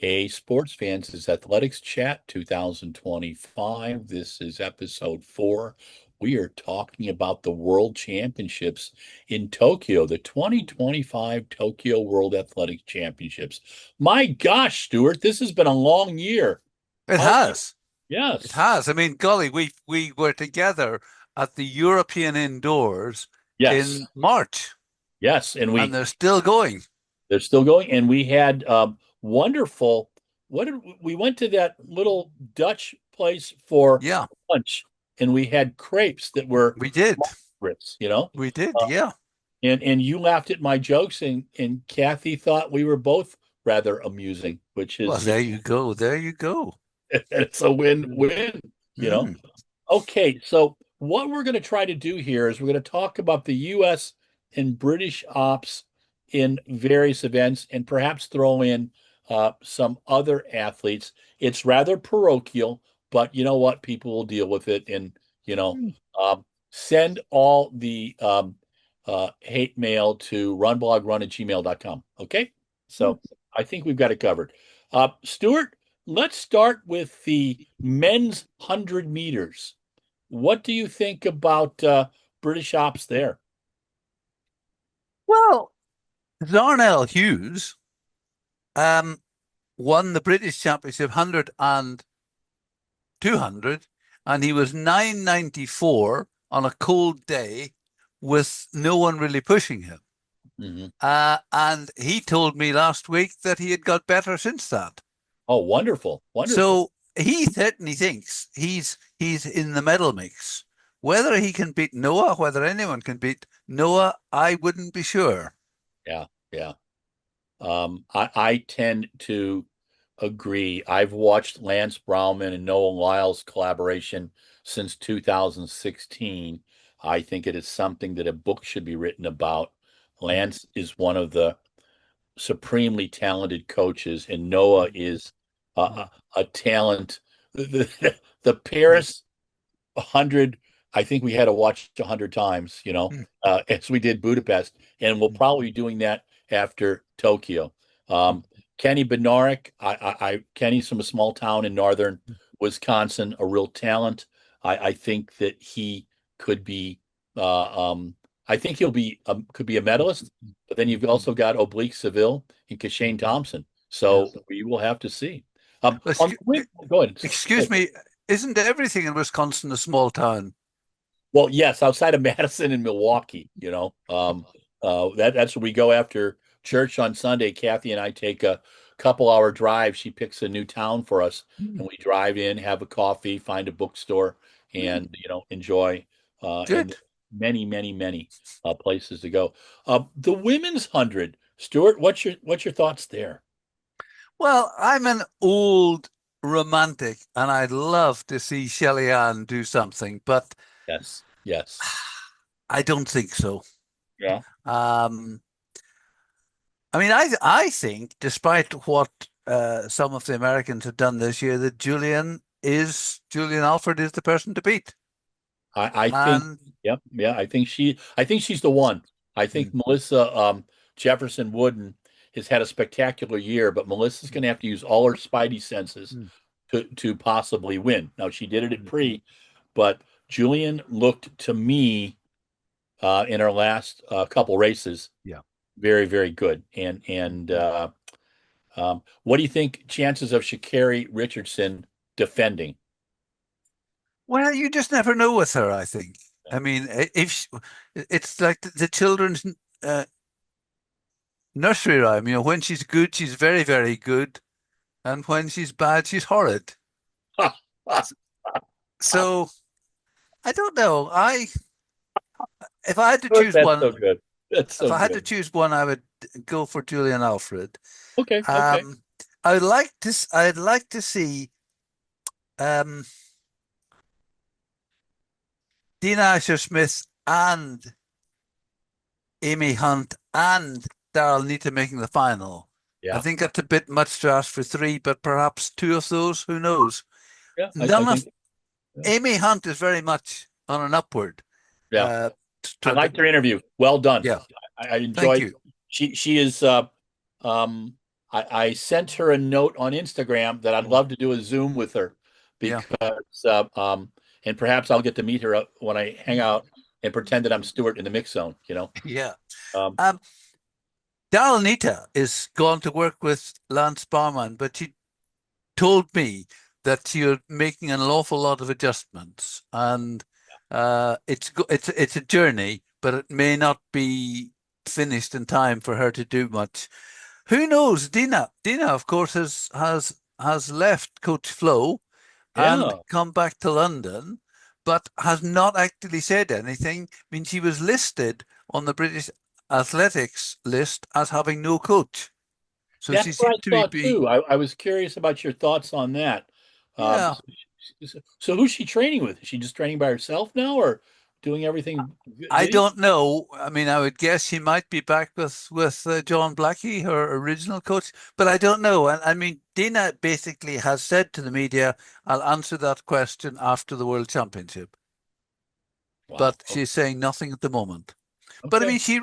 Hey, sports fans, it's Athletics Chat 2025. This is episode 4. We are talking about the World Championships in Tokyo, the 2025 Tokyo World Athletics Championships. My gosh, Stuart, this has been a long year. It How, has. It yes, has. I mean, golly, we were together at the European indoors yes, in March, yes. And and they're still going. they're still going. And we had wonderful, we went to that little Dutch place for Yeah, lunch and we had crepes that were we did. grits, you know. We did. Uh, Yeah. and you laughed at my jokes, and Kathy thought we were both rather amusing, which Well, is there you go. There you go. it's a win-win, you know. Mm. Okay, so what we're going to try to do here is we're going to talk about the U.S. and British ops in various events, and perhaps throw in some other athletes. It's rather parochial, but you know what? People will deal with it, and you know, Mm. um, send all the hate mail to runblogrun@gmail.com. Okay, so I think we've got it covered. Stuart, let's start with the men's 100 meters. What do you think about British ops there? Well, Darnell Hughes um, won the British Championship 100 and 200, and he was 994 on a cold day with no one really pushing him. Mhm. And he told me last week that he had got better since that. Oh, wonderful, wonderful. So he certainly thinks he's in the medal mix. Whether he can beat Noah, whether anyone can beat Noah, I wouldn't be sure. Yeah, yeah. I tend to agree. I've watched Lance Browman and Noah Lyle's collaboration since 2016. I think it is something that a book should be written about. Lance is one of the supremely talented coaches, and Noah is a talent. The Paris 100, I think we had to watch 100 times, as we did Budapest, and we'll probably be doing that after Tokyo. Kenny Bednarek, Kenny's from a small town in northern Wisconsin, a real talent. I think that he could be, I think he'll be could be a medalist. But then you've also got Oblique Seville and Kashane Thompson, Yeah. so we will have to see. Well, Go ahead. excuse me, isn't everything in Wisconsin a small town? Well, yes, outside of Madison and Milwaukee, that's where we go after church on Sunday. Kathy and I take a couple-hour drive. She picks a new town for us, and we drive in, have a coffee, find a bookstore, and enjoy. And Good. many, many, many places to go. The women's 100, Stuart. What's your thoughts there? Well, I'm an old romantic and I'd love to see Shelley Ann do something, but Yes, yes, I don't think so. yeah. Um, I mean, I think, despite what some of the Americans have done this year, that Julian Alford is the person to beat. I think, And yep, yeah, I think she's the one. I think mm, Melissa Jefferson Wooden has had a spectacular year, but Melissa's going to have to use all her spidey senses mm, to possibly win. Now she did it at mm, pre, but Julian looked to me in our last couple races yeah. very, very good. And what do you think chances of Sha'Carri Richardson defending? Well, you just never know with her, I think. I mean, it's like the children's uh, nursery rhyme, when she's good, she's very, very good. And when she's bad, she's horrid. So I don't know. If I had to choose That's one, so good. That's if so I had to good. choose one, I would go for Julian Alfred. Okay, okay. Um, I'd like to see um, Dean Asher-Smith and Amy Hunt and Daryl Nita making the final. I Yeah, think that's a bit much to ask for three, but perhaps two of those. Who knows? yeah. I None of think yeah. Amy Hunt is very much on an upward. Yeah. Uh, I toward liked her interview. Well done. yeah. I Thank enjoyed. you. She is. Um, I sent her a note on Instagram that I'd Mm. love to do a Zoom with her Yeah, because, and perhaps I'll get to meet her when I hang out and pretend that I'm Stuart in the mix zone, you know? yeah. Um, Um, Daryl is gone to work with Lance Barman, but she told me that you're making an awful lot of adjustments, and it's a journey, but it may not be finished in time for her to do much. Who knows? Dina, of course, has left Coach Flo and yeah. come back to London, but has not actually said anything. I mean, she was listed on the British athletics list as having no coach. So she That's what seems I to thought be, too. I was curious about your thoughts on that. yeah. So who's she training with? Is she just training by herself now or doing everything I video? don't know. I mean, I would guess she might be back with John Blackie, her original coach, but I don't know. And I mean, Dina basically has said to the media, "I'll answer that question after the World Championship," Wow. but she's saying nothing at the moment. But I mean, Okay. she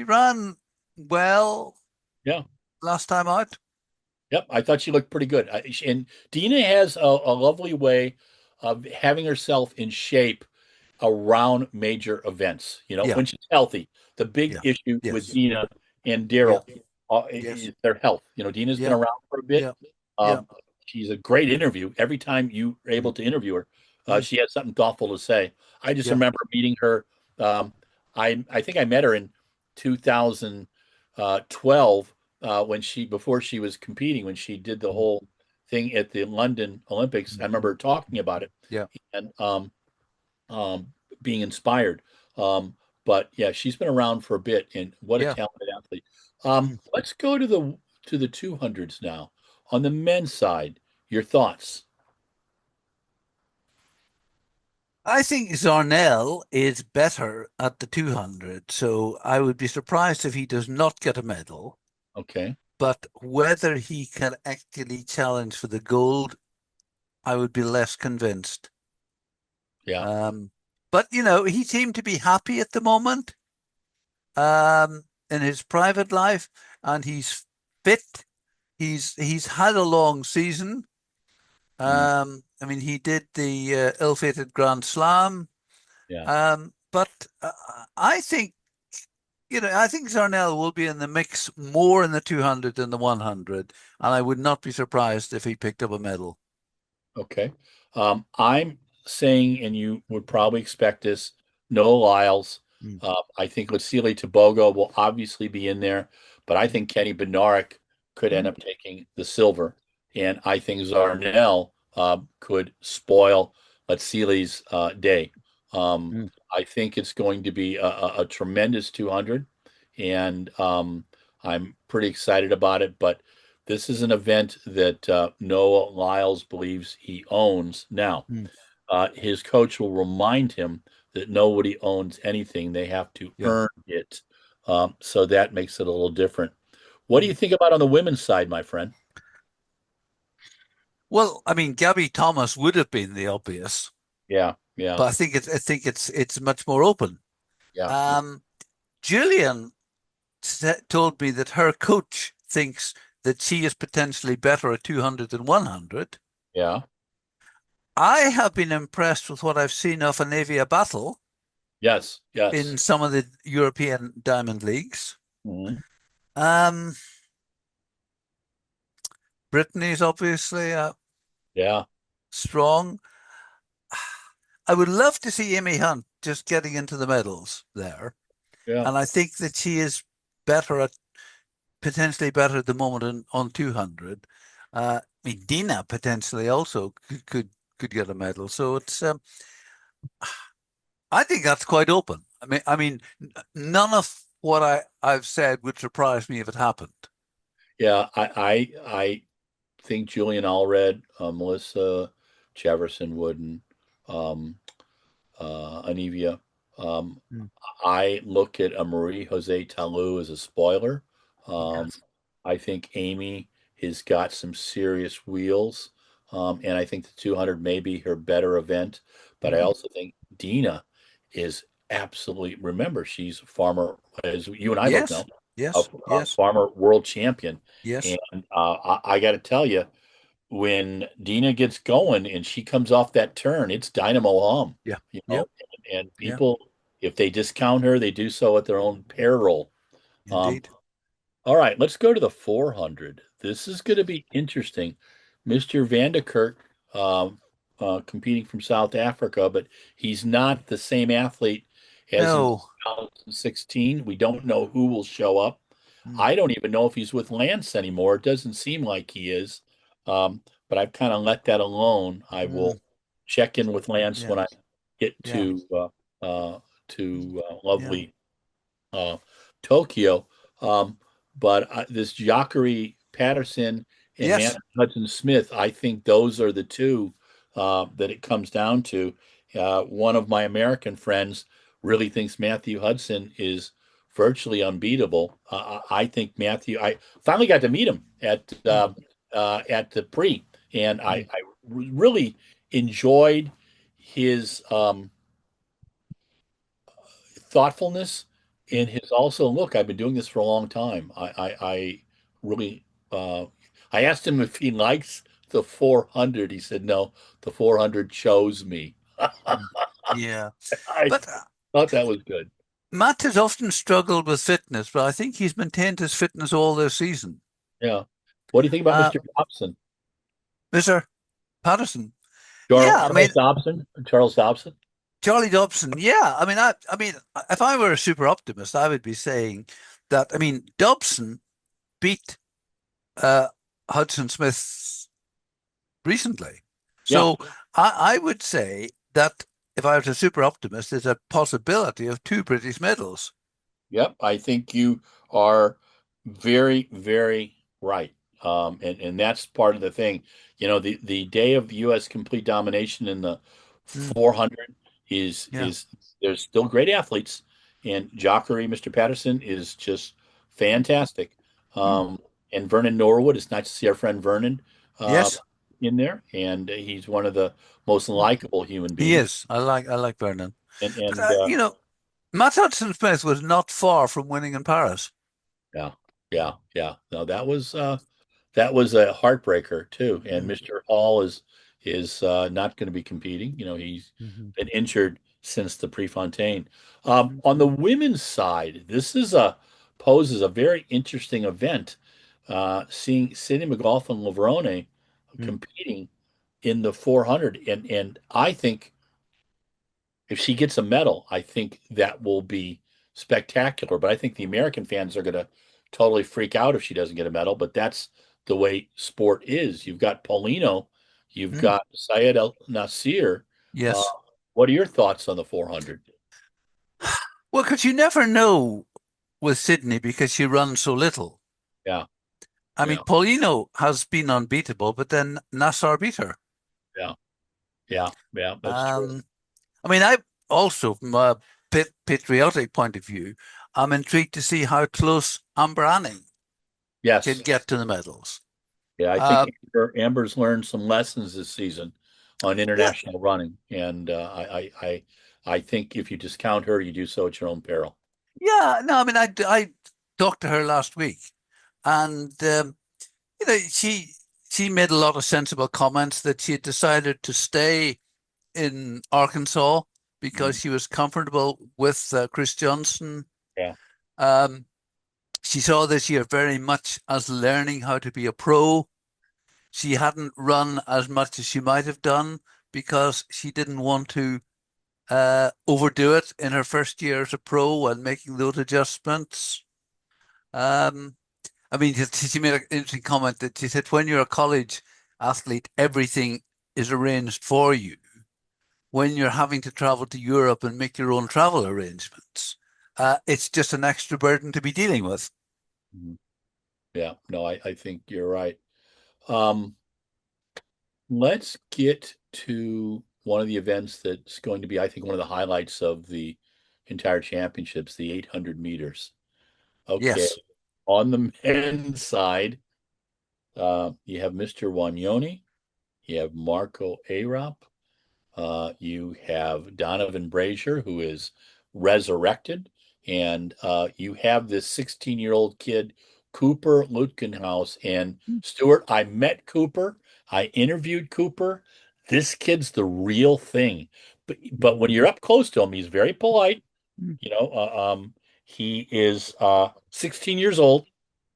ran well Yeah. last time out. Yep, I thought she looked pretty good. And Dina has a lovely way of having herself in shape around major events. You know, Yeah, when she's healthy, the big yeah, issue with yes, Dina and yeah, Daryl yes, is their health. You know, Dina's been yeah, around for a bit. yeah, yeah, Um, she's a great interview. Every time you are able mm, to interview her, mm, she has something thoughtful to say. I just yeah, remember meeting her. Um, I think I met her in 2012 when before she was competing, when she did the mm, whole thing at the London Olympics. I mm, remember her talking about it yeah, and um, being inspired. Um, but yeah, she's been around for a bit, and what a yeah. talented athlete. Mm. Let's go to the 200s now. On the men's side, your thoughts? I think Zarnell is better at the 200, so I would be surprised if he does not get a medal. Okay, But whether he can actually challenge for the gold, I would be less convinced. yeah, Um, but he seemed to be happy at the moment in his private life, and he's fit. He's had a long season. mm, I mean, he did the ill-fated Grand Slam. yeah. But I think I think Zarnell will be in the mix more in the 200 than the 100, and I would not be surprised if he picked up a medal. Okay. I'm saying, and you would probably expect this, no Lyles. Mm, I think Vasily Tabogo will obviously be in there, but I mm, think Kenny Bednarek could end mm, up taking the silver. And I think Zarnell could spoil Vasily's day. Um, mm, I think it's going to be a tremendous 200, and I'm pretty excited about it. But this is an event that Noah Lyles believes he owns. Now, mm. his coach will remind him that nobody owns anything, they have to Yeah. earn it. So that makes it a little different. What do you Mm. think about on the women's side, my friend? Well, I mean, Gabby Thomas would have been the obvious, Yeah, yeah, but I think it's much more open. yeah, Um, Julian told me that her coach thinks that she is potentially better at 200 than 100. yeah. I have been impressed with what I've seen of Anavia Battle Yes, in yes. some of the European Diamond Leagues. Mhm. Um, Brittany's obviously Yeah, strong. I would love to see Amy Hunt just getting into the medals there. yeah. And I think that she is better at potentially better at the moment on 200. I mean, Dina potentially also could get a medal. So I think that's quite open. I mean, none of what I've said would surprise me if it happened. Yeah, I think Julian Allred, Melissa Jefferson Wooden, um, Anivia. Um, Mm. I look at a Marie Jose Talu as a spoiler. Um, Yes. I think Amy has got some serious wheels. And I think the 200 may be her better event. But I Mm. also think Dina is absolutely, remember, she's a farmer, as you and I both Yes. know. Yes. a Yes. former world champion. Yes. And I got to tell you, when Dina gets going and she comes off that turn, it's dynamo hum, Yeah. you Yeah. know, and Yeah. people, if they discount her, they do so at their own peril. Um, Indeed. all right, let's go to the 400. This is going to be interesting. Mr. Vanderkirk, competing from South Africa, but he's not the same athlete as in No. 2016. We don't know who will show up. Mm, I don't even know if he's with Lance anymore. It doesn't seem like he is. But I've kind of let that alone. I mm, will check in with Lance yeah. when I get Yeah. to Yeah. lovely uh, Tokyo. Um, but this Jacare Patterson and Yes. Matthew Hudson Smith, I think those are the two that it comes down to. One of my American friends really thinks Matthew Hudson is virtually unbeatable. I think Matthew. I finally got to meet him Mm, at the pre, and mm, I really enjoyed his thoughtfulness mm, and his also look. I've been doing this for a long time. I really I asked him if he likes the 400. He said no, the 400 chose me. mm. Yeah. I But thought that was good. Matt has often struggled with fitness, but I think he's maintained his fitness all this season. Yeah. What do you think about Uh, Mr. Dobson? Mr. Patterson. Charles, Yeah, I mean, Charles Dobson? Charles Dobson? Charlie Dobson. Yeah, I mean, if I were a super optimist, I would be saying that. I mean, Dobson beat uh, Hudson Smith recently, Yeah. so I would say that if I was a super optimist, there's a possibility of two British medals. Yep, I think you are very, very right. And that's part of the thing. The day of U.S. complete domination in the Mm, 400 is yeah. is there's still great athletes, and Jacare, Mr. Patterson, is just fantastic. Mm, Um, and Vernon Norwood, it's nice to see our friend Vernon uh, yes. in there, and he's one of the most Mm, likable human he beings. is. I like Vernon. But And Matt Hudson Smith was not far from winning in Paris. Yeah, yeah. No, that was a heartbreaker too. And Mm, Mr. Hall is not going to be competing. He's mhm, been injured since the Prefontaine. On the mhm, women's side, this is a poses a very interesting event. Seeing Sidney McLaughlin Lavrone mm, competing in the 400, and I think if she gets a medal, I think that will be spectacular. But I think the American fans are going to totally freak out if she doesn't get a medal. But that's the way sport is. You've got Paulino, you've mm. got Syed El Nasir. Uh, Yes. what are your thoughts on the 400? Well, because you never know with Sydney because she runs so little. Yeah, I mean, yeah, Paulino has been unbeatable, but then Nassar beat her. yeah, yeah. That's true. Um, I mean, I also, from a patriotic point of view, I'm intrigued to see how close Amber Anning can Yes, get to the medals. yeah. I think Uh, Amber's learned some lessons this season on yeah, international running, and I think if you discount her, you do so at your own peril. yeah. No, I mean, I talked to her last week, and she made a lot of sensible comments that she had decided to stay in Arkansas because Mhm. she was comfortable with Chris Johnson. Yeah. Um, she saw this year very much as learning how to be a pro. She hadn't run as much as she might have done because she didn't want to overdo it in her first year as a pro and making those adjustments. Um, I mean, she made an interesting comment that she said, when you're a college athlete, everything is arranged for you. When you're having to travel to Europe and make your own travel arrangements, it's just an extra burden to be dealing with. Mhm. Yeah, no, I think you're right. Um, let's get to one of the events that's going to be, I think, one of the highlights of the entire championships, the 800 meters. Okay, Yes. on the men's side, you have Mr. Wanyoni, you have Marco Arop, you have Donovan Brazier, who is resurrected. and you have this 16-year-old kid, Cooper Lutkenhaus. And Stuart, I met Cooper. I interviewed Cooper. This kid's the real thing. But when you're up close to him, he's very polite. You know, he is 16 years old,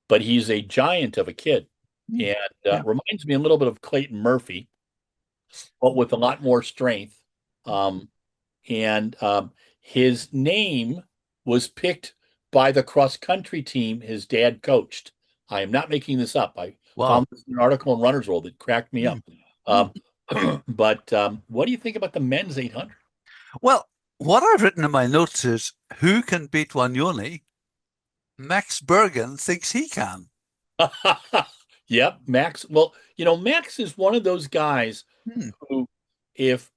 but he's a giant of a kid, and Yeah. reminds me a little bit of Clayton Murphy, but with a lot more strength. Um, and his name was picked by the cross country team his dad coached. I am not making this up. I Wow. found this in an article in Runner's World that cracked me up. Um, but what do you think about the men's 800? Well, what I've written in my notes is who can beat Wanyoni? Max Bergen thinks he can. Yep, Max. Well, Max is one of those guys Hmm. who, if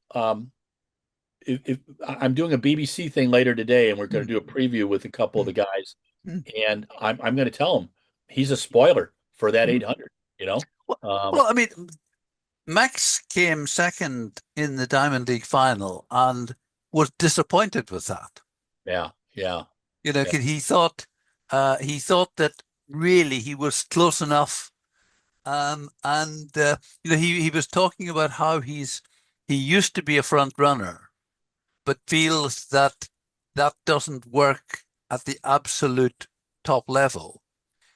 if I'm doing a BBC thing later today, and we're going Hmm. to do a preview with a couple of Hmm. the guys, Hmm. and I'm going to tell him he's a spoiler for that Hmm. 800. You know, Well, um, well, I mean, Max came second in the Diamond League final and was disappointed with that. yeah, yeah, You know, yeah. 'cause he thought that really he was close enough. And he was talking about how he used to be a front runner, but feels that that doesn't work at the absolute top level.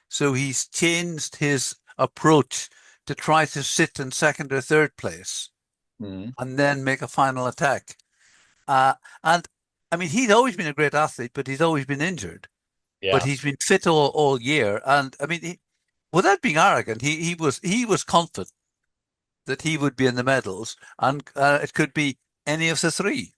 So he's changed his approach to try to sit in second or third place Mhm. and then make a final attack. And I mean, he'd always been a great athlete, but he's always been injured. But Yeah. he's been fit all year. And I mean, without being arrogant, he was confident that he would be in the medals, and it could be any of the three.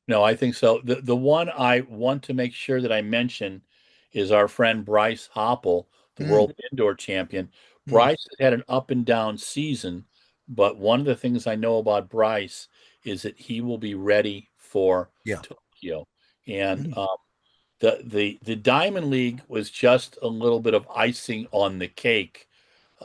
No, I think so. The one I want to make sure that I mention is our friend Bryce Hoppel, the Mm, world indoor champion. mm, Bryce has had an up and down season, but one of the things I know about Bryce is that he will be ready for yeah. Tokyo. And Mm. the Diamond League was just a little bit of icing on the cake.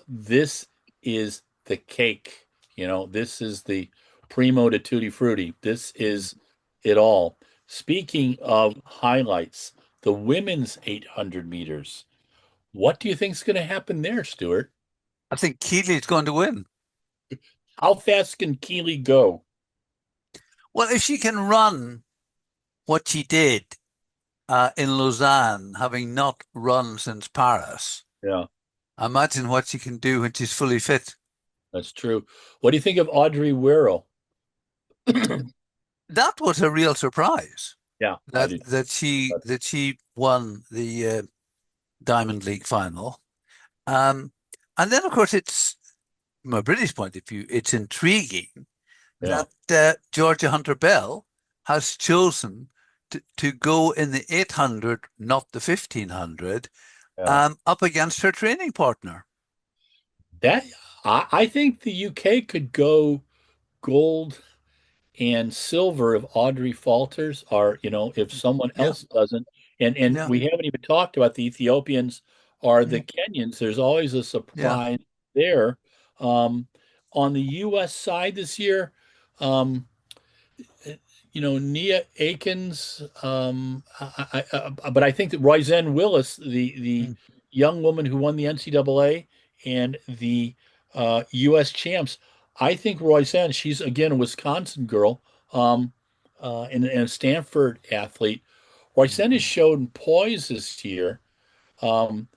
This is the cake. This is the primo to tutti frutti. This is it all. Speaking of highlights, the women's 800 meters. What do you think is going to happen there, Stuart? I think Keeley's going to win. How fast can Keeley go? Well, if she can run what she did in Lausanne, having not run since Paris, Yeah, imagine what she can do when she's fully fit. that's true. What do you think of Audrey Weir? That was a real surprise Yeah, I that do. that she won the Diamond League final. Um, and then, of course, it's from a British point of view, it's intriguing Yeah, that Georgia Hunter Bell has chosen to go in the 800, not the 1500, yeah. up against her training partner. That I think the UK could go gold and silver if Audrey falters, or if someone Yeah, else doesn't. And yeah, we haven't even talked about the Ethiopians or the mm, Kenyans. There's always a yeah. surprise there. Um, on the U.S. side this year, um, Nia Akins, but I think that Royzen Willis, the Mm, young woman who won the NCAA and the U.S. champs, I think Royzen, she's again a Wisconsin girl, and a Stanford athlete. Royzen has shown poise this year. Um,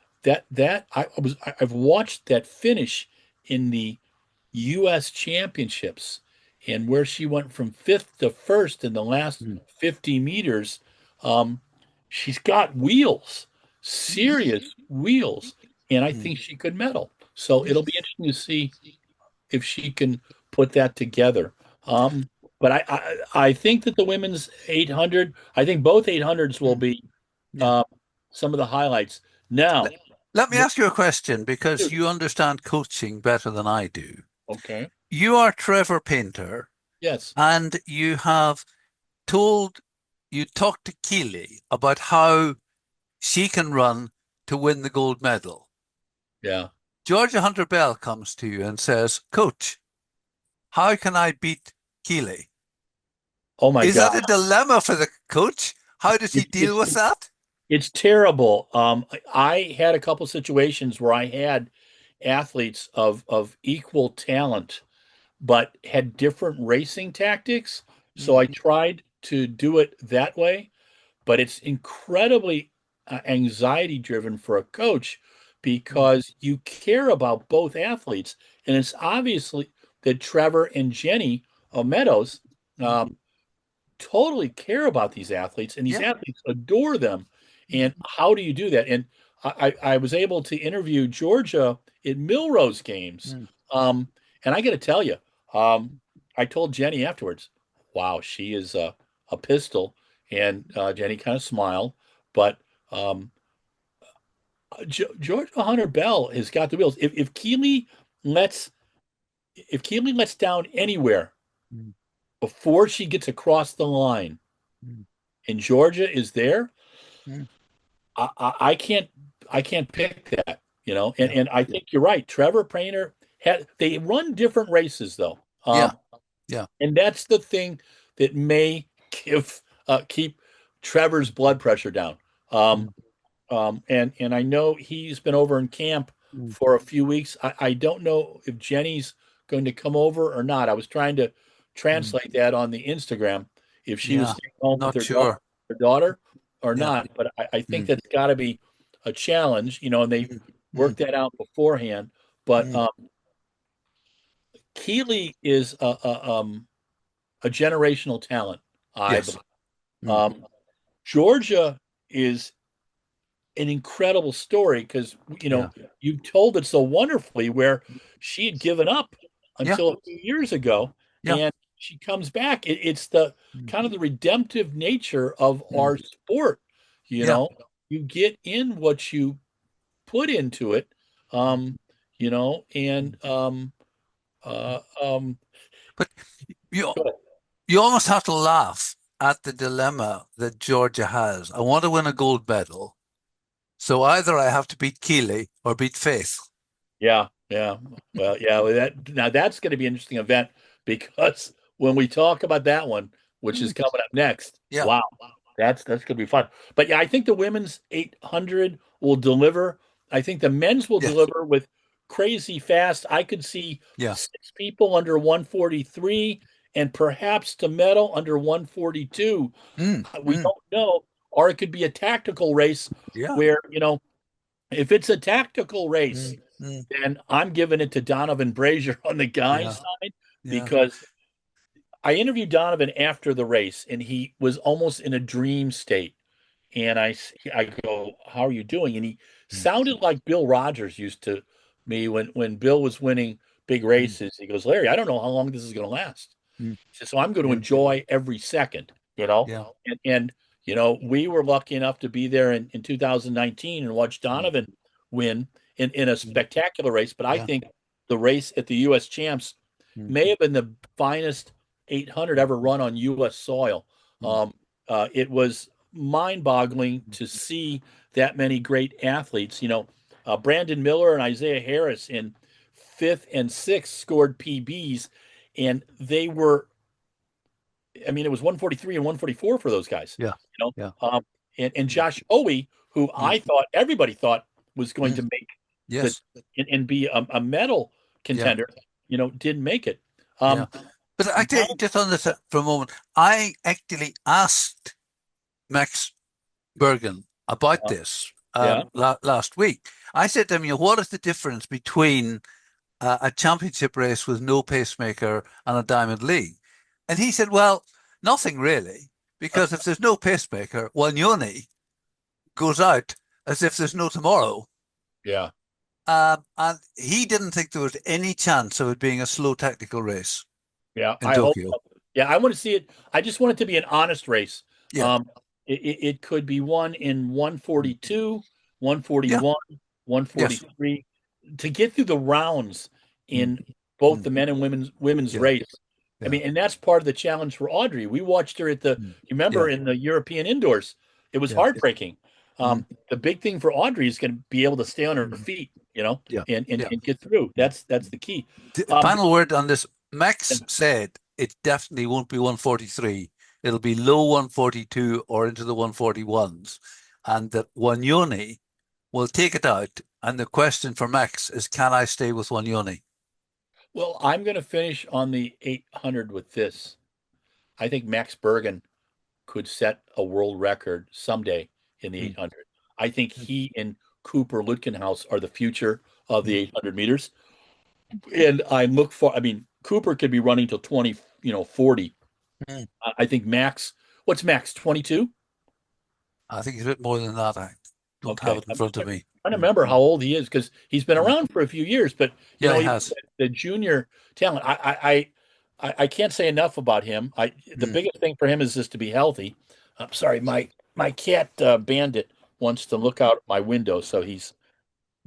I've watched that finish in the U.S. championships, and where she went from fifth to first in the last mm, 50 meters. Um, she's got wheels, mm, serious wheels, and I mm, think she could medal. So mm, it'll be interesting to see if she can put that together. But I think that the women's 800, I think both 800s will mm. be Yeah. uh, some of the highlights. Now, Let, let me the, ask you a question because you understand coaching better than I do. okay, You are Trevor Painter, yes, and told you talked to Keeley about how she can run to win the gold medal. yeah. Georgia Hunter Bell comes to you and says, Coach, how can I beat Keeley? Oh my Is God. that a dilemma for the coach? How does he deal with that? It's terrible. I had a couple situations where I had athletes of equal talent, but had different racing tactics. So Mm, I tried to do it that way, but it's incredibly anxiety driven for a coach mm, because you care about both athletes. And it's obviously that Trevor and Jenny Meadows mm. um, totally care about these athletes, and these Yeah. athletes adore them. And Mm, how do you do that? And I was able to interview Georgia at Milrose games. mm, Um, and I got to tell you, um, I told Jenny afterwards, wow, she is a pistol. And Jenny kind of smiled. But um, Georgia Hunter Bell has got the wheels. Lets if Keely lets down anywhere mm, before she gets across the line, mm, and Georgia is there, mm. I can't pick that, and Yeah. and I think you're right. Trevor Prainer they run different races though. Yeah. Yeah. And that's the thing that may keep Trevor's blood pressure down. Um, Mm, and I know he's been over in camp mm, for a few weeks. I don't know if Jenny's going to come over or not. I was trying to mm. translate that on the Instagram if she was Yeah. staying home with Not sure. her daughter or Yeah. not. But I think Mm, that's got to be a challenge, and they mm, mm, worked that out beforehand. But mm. Keeley is a generational talent, I Yes. believe. Mm, Um, Georgia is an incredible story because yeah. you've told it so wonderfully where she had given up Yeah. until a few years ago, Yeah. and she comes back. It's the Mm, kind of the redemptive nature of mm. our sport. You Yeah. know, you get in what you put into it. Um, Mm. and Mm. uh, um, But you go ahead. you almost have to laugh at the dilemma that Georgia has. I want to win a gold medal, so either I have to beat Keeley or beat Faith. Yeah, yeah. Well, that's going to be an interesting event because when we talk about that one, which is Mm. coming up next, Yeah. wow, that's going to be fun. But yeah, I think the women's 800 will deliver. I think the men's will Yes. deliver with crazy fast. I could see Yeah. 6 people under 143 and perhaps to medal under 142. Mm. We Mm. don't know, or it could be a tactical race Yeah. where, if it's a tactical race, Mm. Mm. then I'm giving it to Donovan Brazier on the guys' Yeah. side Yeah. because I interviewed Donovan after the race and he was almost in a dream state. And I go, "How are you doing?" And he Mm. sounded like Bill Rogers used to me when Bill was winning big Mm. races. He goes, "Larry, I don't know how long this is going to last." Mm. He said, "So I'm going to Yeah. enjoy every second, you know." Yeah. And we were lucky enough to be there in 2019 and watch Mm. Donovan win in a Mm. spectacular race. But I Yeah. think the race at the U.S. Champs Mm. may have been the finest 800 ever run on U.S. soil. Mm. It was mind-boggling to see that many great athletes. Brandon Miller and Isaiah Harris in fifth and sixth scored PBs, and they were. I mean, it was 143 and 144 for those guys. Yeah. You Yeah. and Josh Hoey, who Mm. I thought everybody thought was going Mm. to make the Yes. and be a medal Yeah. contender, didn't make it. Yeah. Um, But now, actually, just on this for a moment, I actually asked Max Bergen about uh, this yeah, last week. I said to him, what is the difference between a championship race with no pacemaker and a Diamond League? And he said, well, nothing really, because if there's no pacemaker, Wanyoni goes out as if there's no tomorrow. yeah, And he didn't think there was any chance of it being a slow tactical race yeah. in I hope Tokyo. so. Yeah, I want to see it. I just want it to be an honest race. Yeah. Um, it could be won in Mm. 142, Yeah. 141, Yes. 143 to get through the rounds Mm. in both Mm. the men and women's Yeah. race. I Yeah. mean, and that's part of the challenge for Audrey. We watched her Mm. you remember Yeah. in the European indoors, it was Yeah. heartbreaking. Mm. The big thing for Audrey is going to be able to stay on her Mm. feet, Yeah. and Yeah. get through. Mm. That's the key. The Um, final word on this. Max said it definitely won't be 143 it'll be low 142 or into the 141s, and that Wanyoni will take it out. And the question for Max is, can I stay with Wanyoni? Well, I'm going to finish on the 800 with this. I think Max Bergen could set a world record someday in the Mm, 800. I think he and Cooper Lutkenhaus are the future of the mm, 800 meters. And I look for, I mean, Cooper could be running till 20, 40. mm. I think Max, what's Max, 22? I think it's a bit more than that. I don't have Okay. it in I'm front of me. trying to remember how old he is because he's been Mm. around for a few years, but Yeah, he even has. the junior talent, I can't say enough about him. The Mm, biggest thing for him is just to be healthy. I'm sorry, my cat Bandit wants to look out my window, so he's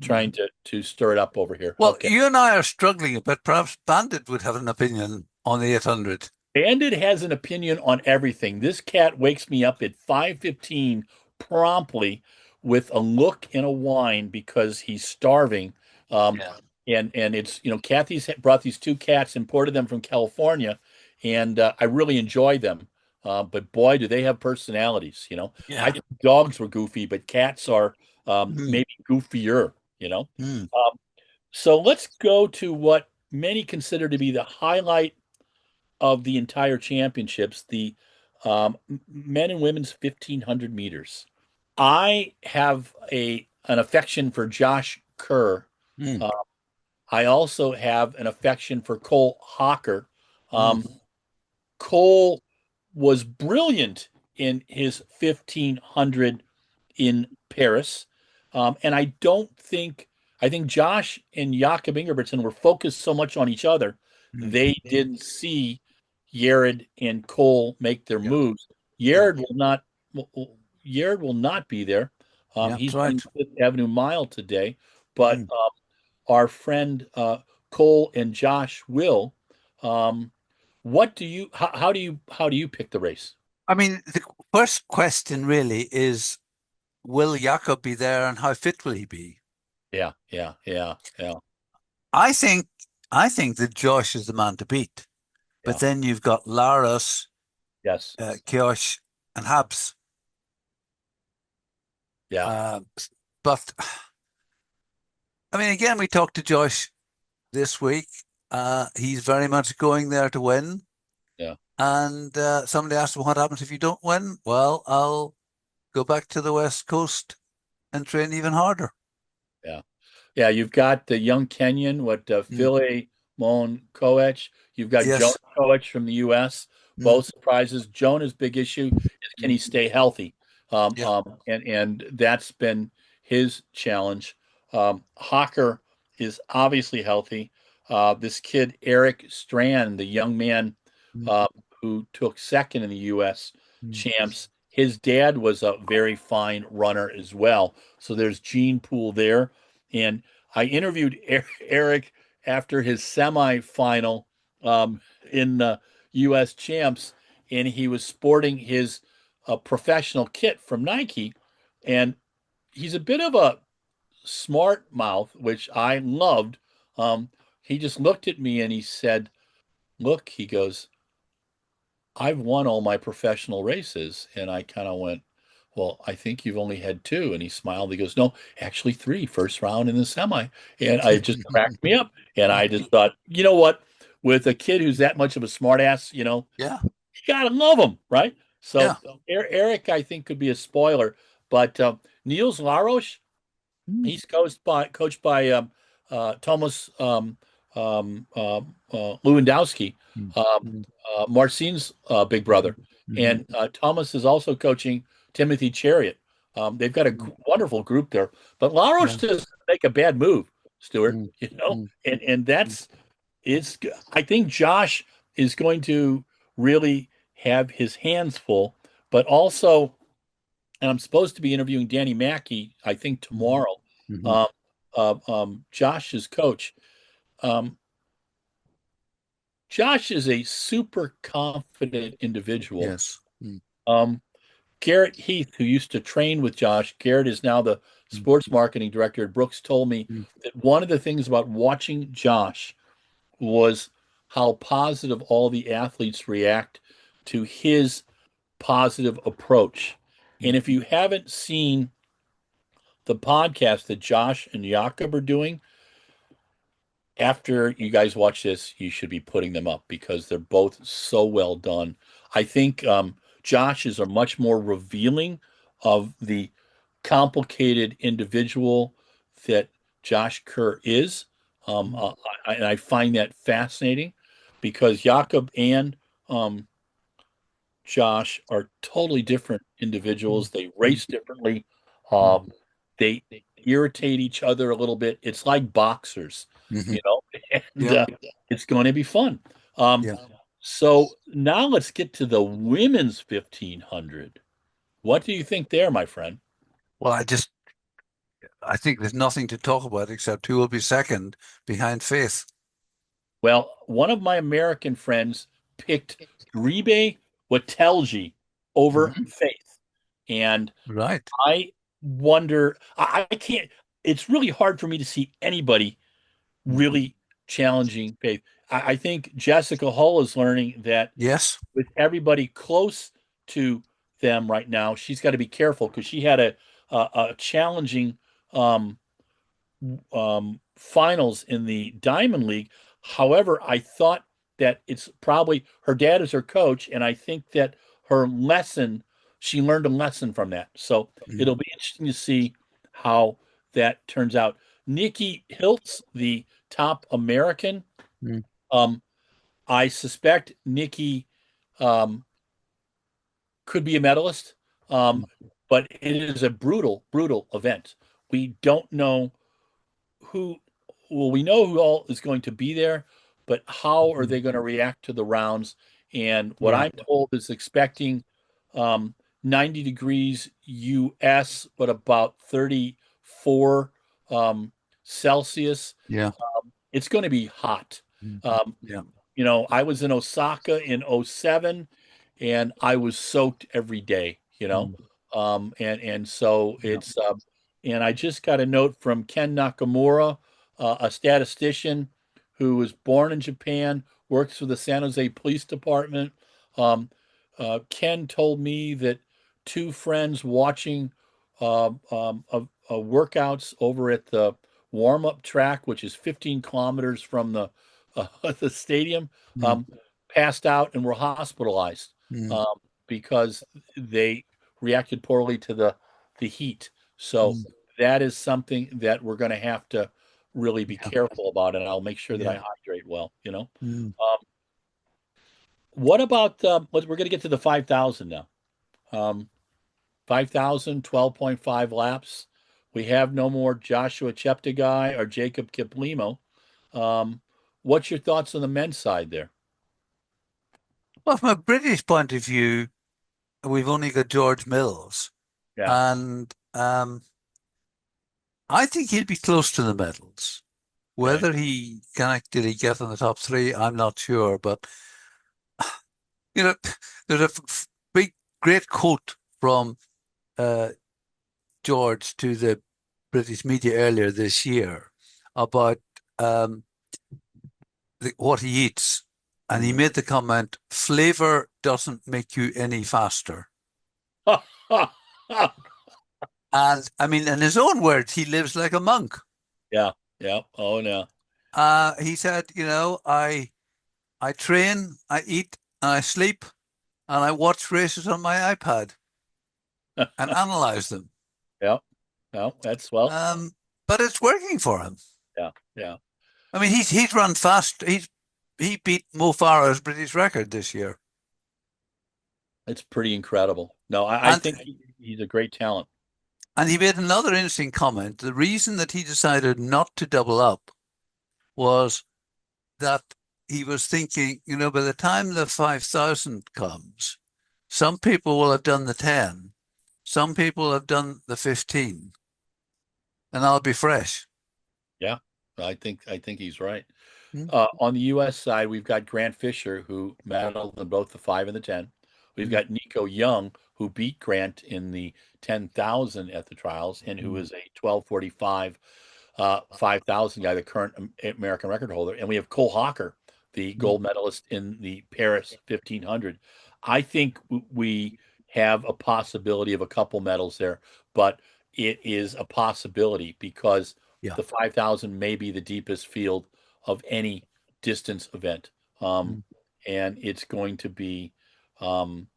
mm. trying to stir it up over here. Well, Okay. you and I are struggling a bit. Perhaps Bandit would have an opinion on the 800. Bandit has an opinion on everything. This cat wakes me up at 5:15 promptly with a look and a whine because he's starving. Um, Yeah. and it's, Kathy's brought these two cats, imported them from California, and I really enjoy them. But boy, do they have personalities, I Yeah. think dogs were goofy, but cats are Mm, maybe goofier. mm, Um, so let's go to what many consider to be the highlight of the entire championships, the men and women's 1500 meters. I have an affection for Josh Kerr. mm, Uh, I also have an affection for Cole Hocker. mm, Um, Cole was brilliant in his 1500 in Paris. And I think Josh and Jakob Ingebrigtsen were focused so much on each other, mm. they didn't see Yared and Cole make their Yeah. moves. Yeah. Yared will not be there. Yeah. That's He's right. running Fifth Avenue Mile today, but Mm. our friend Cole and Josh will. Um, how do you pick the race? I mean, the first question really is, will Jakob be there and how fit will he be? Yeah, yeah, yeah, yeah, I think I think that Josh is the man to beat. But yeah. then you've got Laras, Yes, Kiosh, and Habs. yeah, Uh, but I mean, again, we talked to Josh this week. He's very much going there to win. yeah. And somebody asked him, what happens if you don't win? Well, I'll go back to the West Coast and train even harder. Yeah. Yeah, you've got the young Kenyan, Mm. Philly Mon Koech. You've got Jonah Yes. Koech from the U.S. Mm. Both surprises. Jonah's big issue is can Mm. he stay healthy? Yeah. And that's been his challenge. Hawker is obviously healthy. This kid Eric Strand, the young man Mm. uh, who took second in the U.S. Mm. champs, his dad was a very fine runner as well. So there's gene pool there. And I interviewed Eric after his semifinal in U.S. champs, and he was sporting his professional kit from Nike. And he's a bit of a smart mouth, which I loved. Um, he just looked at me and he said, "Look," he goes, "I've won all my professional races." And I kind of went, "Well, I think you've only had two." And he smiled. He goes, "No, actually three, first round in the semi." And I just cracked me up. And I just thought, you know what? With a kid who's that much of a smartass, Yeah. you gotta love him, right? Yeah. So Eric, I think, could be a spoiler. But Niels Laroche, Mm. he's coached by Thomas Lewandowski, Mm. um, Mm. Marcin's big Mhm. brother, Mhm. and Thomas is also coaching Timothy Chariot. They've got a Mm. wonderful group there, but Laros Yeah. doesn't make a bad move, Stuart. Mm. Mm. And Mm. that's it's. I think Josh is going to really have his hands full, but also, and I'm supposed to be interviewing Danny Mackey, I think Mhm. tomorrow. Mhm. Um, Josh's coach. Um, Josh is a super confident individual. Yes. Mm. Um, Garrett Heath, who used to train with Josh, Garrett is now the Mm. sports marketing director at Brooks, told me Mm. that one of the things about watching Josh was how positive all the athletes react to his positive approach. And Mm. if you haven't seen the podcast that Josh and Jakob are doing, after you guys watch this, you should be putting them up because they're both so well done. I think Josh is a much more revealing of the complicated individual that Josh Kerr is. Mm. And I find that fascinating because Jakob and Josh are totally different Mm. individuals. They Mm. race differently. Mm. They irritate each other a little bit. It's like boxers, Mhm. you know, and Yeah. it's going to be fun. Um, Yeah. so now let's get to the women's 1500. What do you think there, my friend? Well, I think there's nothing to talk about except who will be second behind Faith. Well, one of my American friends picked Gribe Watelji over Mhm. Faith. And Right. I wonder, I can't, it's really hard for me to see anybody Mm. really challenging Faith. I think Jessica Hull is learning that Yes. with everybody close to them right now, she's got to be careful because she had a challenging um, finals in the Diamond League. However, I thought that it's probably her dad is her coach, and I think that her lesson, she learned a lesson from that. So Mm. it'll be interesting to see how that turns out. Nikki Hiltz, the top American, Mm. um, I suspect Nikki um, could be a medalist, Mm. um, but it is a brutal, brutal event. We don't know who, well, we know who all is going to be there, but how are Mm. they going to react to the rounds? And what Yeah. I'm told is expecting um, 90 degrees US, but about 34 Celsius. Yeah. It's going to be hot. Mm. Um, Yeah. I was in Osaka in '07, and I was soaked every day, Mm. and so Yeah. and I just got a note from Ken Nakamura, a statistician who was born in Japan, works for the San Jose Police Department. Um, Ken told me that two friends watching workouts over at the warm-up track, which is 15 kilometers from the stadium, Mm. um, passed out and were hospitalized Mm. um, because they reacted poorly to the heat. So Mm. that is something that we're going to have to really be Yeah. careful about, and I'll make sure that I Yeah. hydrate well. Mm. What about we're going to get to the 5,000 now. 5,000, laps. We have no more Joshua Cheptegei or Jacob Kiplimo. Um, what's your thoughts on the men's side there? Well, from a British point of view, we've only got George Mills, Yeah. and I think he'll be close to the medals. Okay. Whether he can actually get in the top three, I'm not sure. But you know, there's a big, great quote from uh, George to the British media earlier this year about um, what he eats. And he Mm. made the comment, flavor doesn't make you any faster. And I mean, in his own words, he lives like a monk. Yeah. Yeah. Oh no. He said, I train, I eat, and I sleep, and I watch races on my iPad and analyze them. Yeah. No, that's well. Um, but it's working for him. Yeah. Yeah. I mean, he's run fast. He beat Mo Farah's British record this year. It's pretty incredible. No, I And think he's a great talent. and he made another interesting comment. The reason that he decided not to double up was that he was thinking, by the time the 5,000 comes, some people will have done the 10, some people have done the 15, and I'll be fresh. Yeah. I think he's right. Hmm. On the U.S. side, we've got Grant Fisher, who medaled in both the 5 and the 10. We've Mm. got Nico Young, who beat Grant in the 10,000 at the trials, and who Mm. is a 12:45 5,000 guy, the current American record holder. And we have Cole Hawker, the Mm. gold medalist in the Paris 1500. I think we have a possibility of a couple medals there, but it is a possibility because Yeah. the 5,000 may be the deepest field of any distance event. Um, Mm, and it's going to be, um,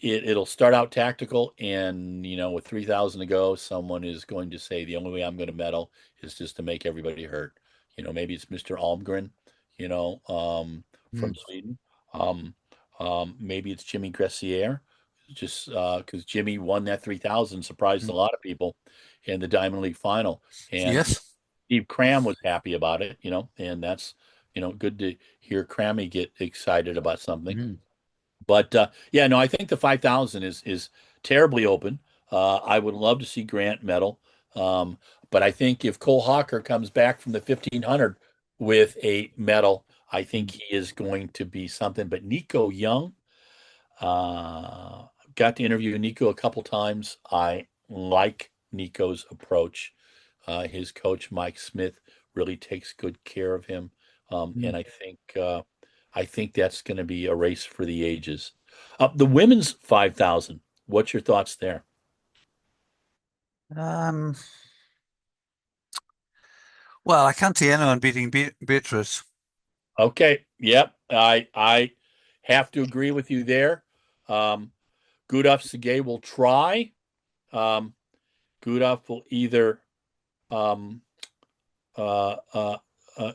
it'll start out tactical, and with 3,000 to go, someone is going to say the only way I'm going to medal is just to make everybody hurt. Maybe it's Mr. Almgren, you know, um, mm, from Sweden. Um, maybe it's Jimmy Gressier, just because Jimmy won that 3,000, surprised a mm. lot of people in the Diamond League final, and Yes. Steve Cram was happy about it, and that's good to hear Crammy get excited about something. Mm, But yeah, no, I think the 5,000 is terribly open. I would love to see Grant medal. Um, but I think if Cole Hawker comes back from the 1,500 with a medal, I think mm, he is going to be something. But Nico Young, got to interview Nico a couple times. I like Nico's approach. His coach, Mike Smith, really takes good care of him. mm. And I think that's going to be a race for the ages. The women's 5,000. What's your thoughts there? Um, well, I can't see anyone beating Beatrice. Okay. Yep. I have to agree with you there. Um, Gudaf Sige will try. Um, Gudaf will either um, Uh, uh,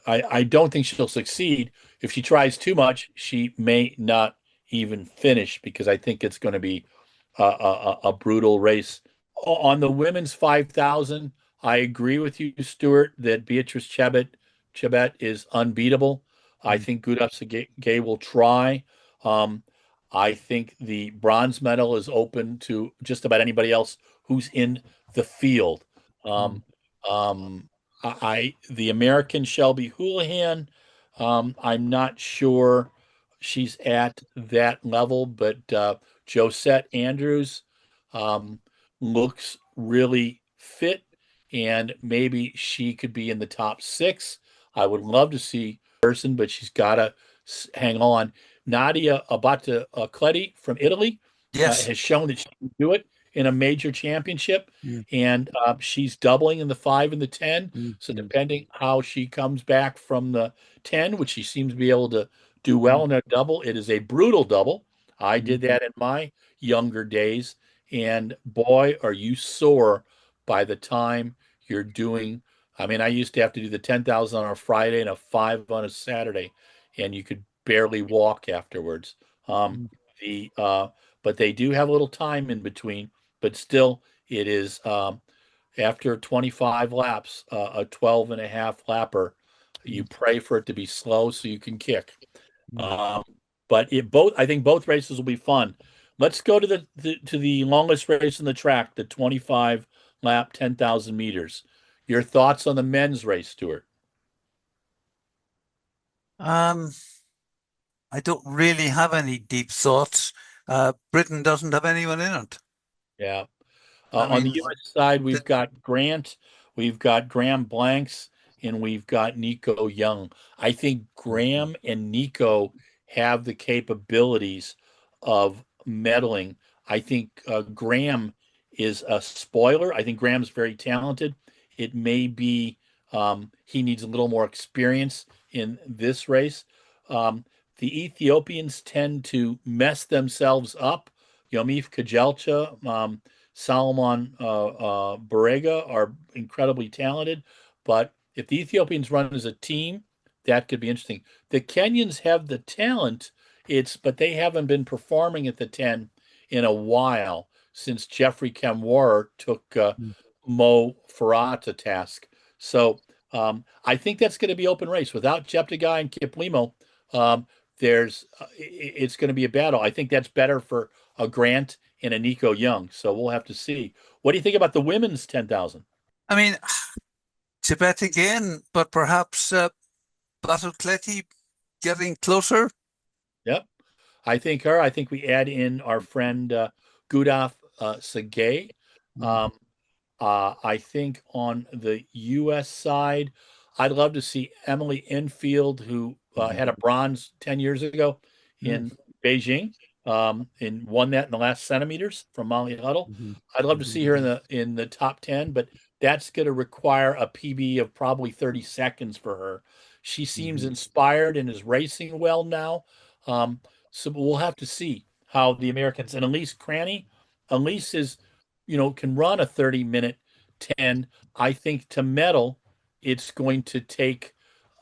I don't think she'll succeed. If she tries too much, she may not even finish because I think it's going to be a brutal race. On the women's 5,000, I agree with you, Stuart, that Beatrice Chebet is unbeatable. I Mm, think Gudaf Gay will try. Um, I think the bronze medal is open to just about anybody else who's in the field. mm, Um, the American Shelby Houlihan, I'm not sure she's at that level, but Josette Andrews um, looks really fit, and maybe she could be in the top six. I would love to see person, but she's got to hang on. Nadia Abate Cleti from Italy yes. has shown that she can do it in a major championship, Mm, and she's doubling in the 5 and the 10. mm, So mm, depending how she comes back from the 10, which she seems to be able to do mm, well in a double, it is a brutal double. I mm, did that in my younger days, and boy, are you sore by the time you're doing. I mean, I used to have to do the 10,000 on a Friday and a 5 on a Saturday, and you could barely walk afterwards. Um, mm, the but they do have a little time in between, but still, it is after 25 laps, a 12 and a half lapper. You mm, pray for it to be slow so you can kick. mm. Um, but I think both races will be fun. Let's go to the longest race in the track, the 25 lap, 10,000 meters. Your thoughts on the men's race, Stuart? Um, I don't really have any deep thoughts. Britain doesn't have anyone in it. Yeah. I On the mean, U.S. side, the, we've got Grant, we've got Graham Blanks, and we've got Nico Young. I think Graham and Nico have the capabilities of meddling. I think Graham is a spoiler. I think Graham's very talented. It may be he needs a little more experience in this race. Um, the Ethiopians tend to mess themselves up. Yomif Kajelcha, Salomon Barega are incredibly talented, but if the Ethiopians run as a team, that could be interesting. The Kenyans have the talent, but they haven't been performing at the 10 in a while since Jeffrey Kamworor took Mo Farah to task. So I think that's going to be open race without Jeptegei and Kiplimo. Um, it's going to be a battle. I think that's better for a Grant and a Nico Young. So we'll have to see. What do you think about the women's 10,000? I mean, Tibet again, but perhaps Battle getting closer. Yep. I think her. I think we add in our friend Gudaf Sagay. Mm, Um, I think on the U.S. side, I'd love to see Emily Enfield, who mm, had a bronze 10 years ago mm, in Beijing. and won that in the last centimeters from Molly Huddle. Hmm. I'd love to Hmm. see her in the top 10, but that's going to require a PB of probably 30 seconds for her. She seems Hmm. inspired and is racing well now. Um, so we'll have to see how the Americans and Elise Cranny, Elise is, can run a 30-minute 10. I think to medal, it's going to take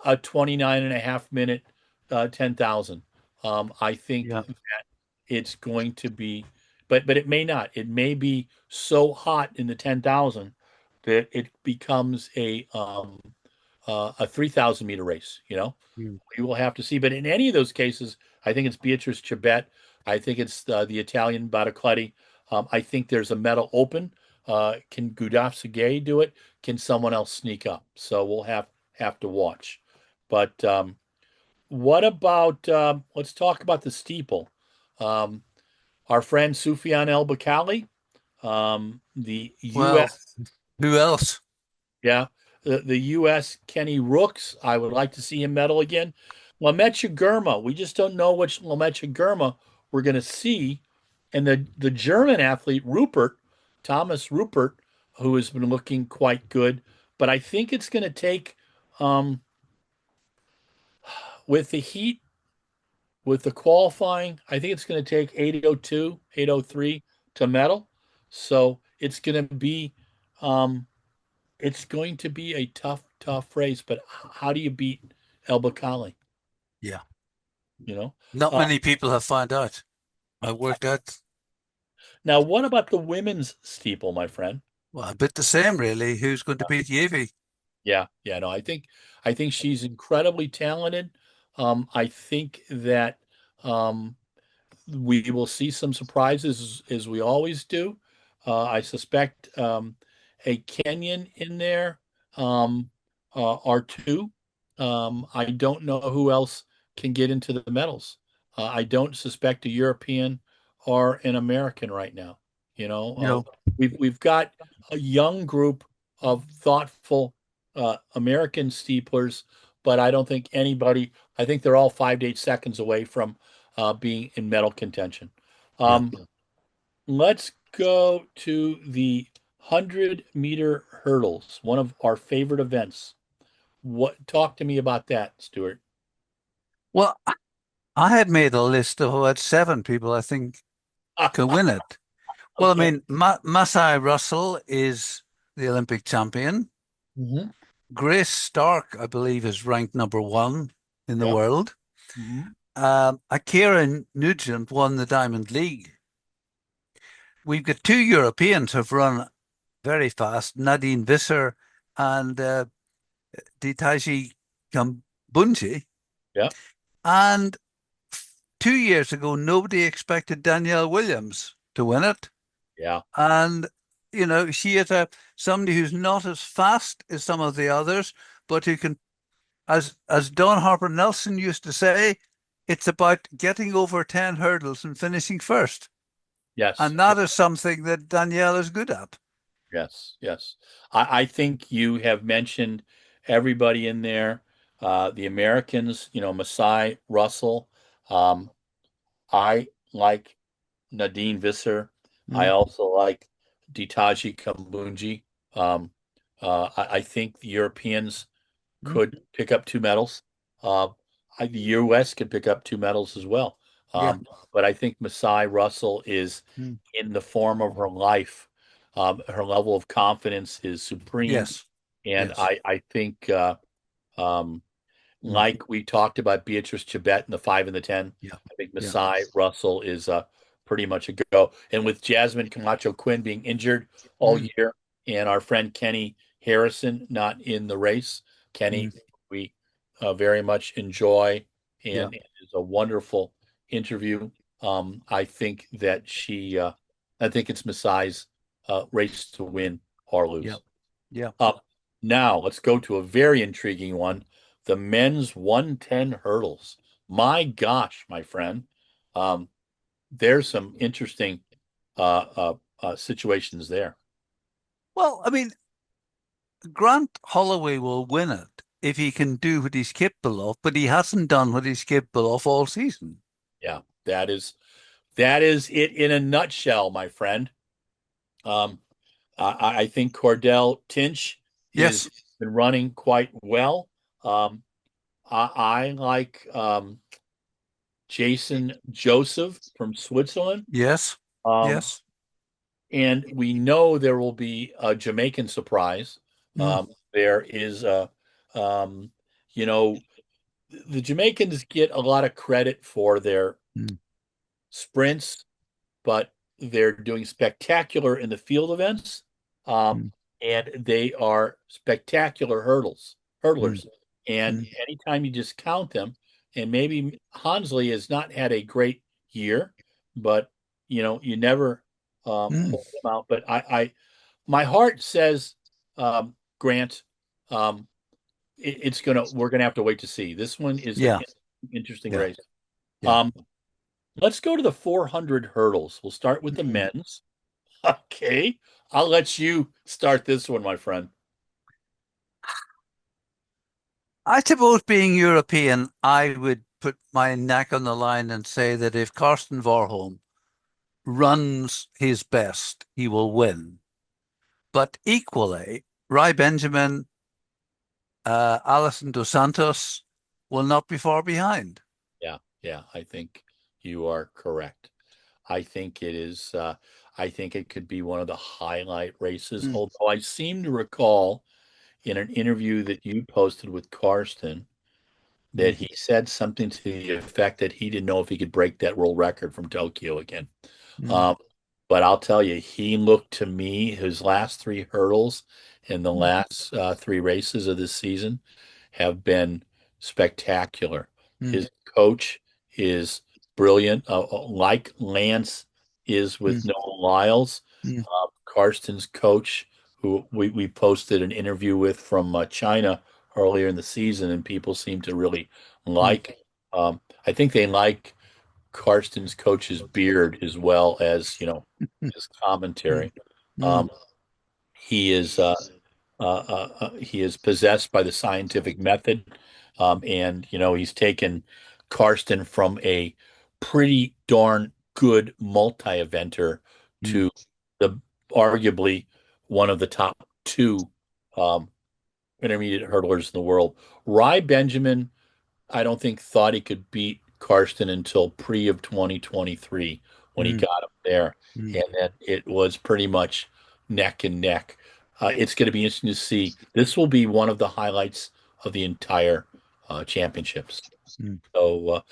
a 29 and a half minute 10,000. I think Yeah. it's going to be, but it may not. It may be so hot in the 10,000 that it becomes a 3,000 meter race. Mm. We will have to see. But in any of those cases, I think it's Beatrice Chibet. I think it's the Italian Battocletti. I think there's a medal open. Can Gudafsagay do it? Can someone else sneak up? So we'll have to watch. But what about let's talk about the steeple. Um, our friend Sufyan El Bakali, the Well, U.S. who else? Yeah, the U.S. Kenny Rooks. I would like to see him medal again. Lamecha Gurma. We just don't know which Lamecha Gurma we're going to see. And the German athlete Rupert, Thomas Rupert, who has been looking quite good. But I think it's going to take um, with the heat, with the qualifying. I think it's going to take 802, 803 to medal. So um, it's going to be a tough race, but how do you beat El Bakali? Yeah. You know. Not Uh, many people have found out. I worked out, Now, what about the women's steeple, my friend? well, a bit the same, really. Who's going to beat Yavey? Yeah, yeah, no, I think she's incredibly talented. I think that um, we will see some surprises as we always do. I suspect a Kenyan in there are two. I don't know who else can get into the medals. I don't suspect a European or an American right now. You know, No. we've got a young group of thoughtful American steeplers, but I don't think anybody. I think they're all 5 to 8 seconds away from being in medal contention. Yeah. Um, let's go to the 100-meter hurdles, one of our favorite events. What talk to me about that, Stuart? Well, I had made a list of about seven people I think could win it. Well, I Okay. mean, Masai Russell is the Olympic champion. Hmm. Grace Stark, I believe, is ranked number one in the Yeah. world. Hmm. Akira Nugent won the Diamond League. We've got two Europeans who've run very fast, Nadine Visser and Ditaji Kambunji. Yeah. And 2 years ago, nobody expected Danielle Williams to win it. Yeah. And, she is somebody who's not as fast as some of the others, but who can, as Don Harper Nelson used to say, it's about getting over 10 hurdles and finishing first. Yes. And that is something that Danielle is good at. Yes. Yes. I think you have mentioned everybody in there. The Americans, Masai Russell. Um, I like Nadine Visser. I Mm. also like Ditaji Kambunji. Um, I think the Europeans Mm. could pick up two medals. Uh, the U.S. could pick up two medals as well. Yeah. But I think Masai Russell is Mm. in the form of her life. Her level of confidence is supreme, Yes. and Yes. I think um, Mm. like we talked about Beatrice Chibet in the 5 and the 10. Yeah. I think Yeah. Masai Russell is pretty much a go. And with Jasmine Camacho Quinn being injured all Mm. year and our friend Kenny Harrison not in the race, Kenny, Mm. we very much enjoy Yeah. and it is a wonderful interview. I think that I think it's Masai's race to win or Yeah. lose. Yeah. Uh, Now let's go to a very intriguing one, the men's 110 hurdles. My gosh, my friend, um, there's some interesting situations there. Well, I mean, Grant Holloway will win it if he can do what he's capable of, but he hasn't done what he's capable of all season. Yeah, that is That is it in a nutshell, my friend. Um, I think Cordell Tinch is Yes, been running quite well. Um, I like Jason Joseph from Switzerland. yes, Um, yes. and we know there will be a Jamaican surprise. Mm, There is um, you know, the Jamaicans get a lot of credit for their mm, sprints, but they're doing spectacular in the field events. Um, mm, and they are spectacular mm, hurdlers. And mm, anytime you just count them, and maybe Hansley has not had a great year, but you never mm. hold them out. But my heart says, Grant, we're gonna have to wait to see. This one is an Yeah, interesting yeah, race. yeah. Um, let's go to the 400 hurdles. We'll start with the Mm. men's. Okay, I'll let you start this one, my friend. I suppose being European, I would put my neck on the line and say that if Karsten Warholm runs his best, he will win. But equally, Rai Benjamin, Alison dos Santos will not be far behind. Yeah, yeah, I think you are correct. I think it is. I think it could be one of the highlight races. Mm, Although I seem to recall in an interview that you posted with Karsten that mm, he said something to the effect that he didn't know if he could break that world record from Tokyo again. mm, Um, but I'll tell you, he looked to me, his last three hurdles in the mm, last three races of this season have been spectacular. mm, His coach is brilliant, like Lance is with mm, Noah Lyles. mm, Karsten's coach, who we posted an interview with from China earlier in the season, and people seem to really mm, like. I think they like Karsten's coach's beard as well as his mm, commentary. mm, Um, he is he is possessed by the scientific method, and he's taken Karsten from a pretty darn good multi-eventer mm, to the arguably one of the top two um, intermediate hurdlers in the world. Rai Benjamin I don't think thought he could beat Karsten until pre of 2023 when he mm, got him there, mm, and then it was pretty much neck and neck. It's going to be interesting to see. This will be one of the highlights of the entire championships. mm. So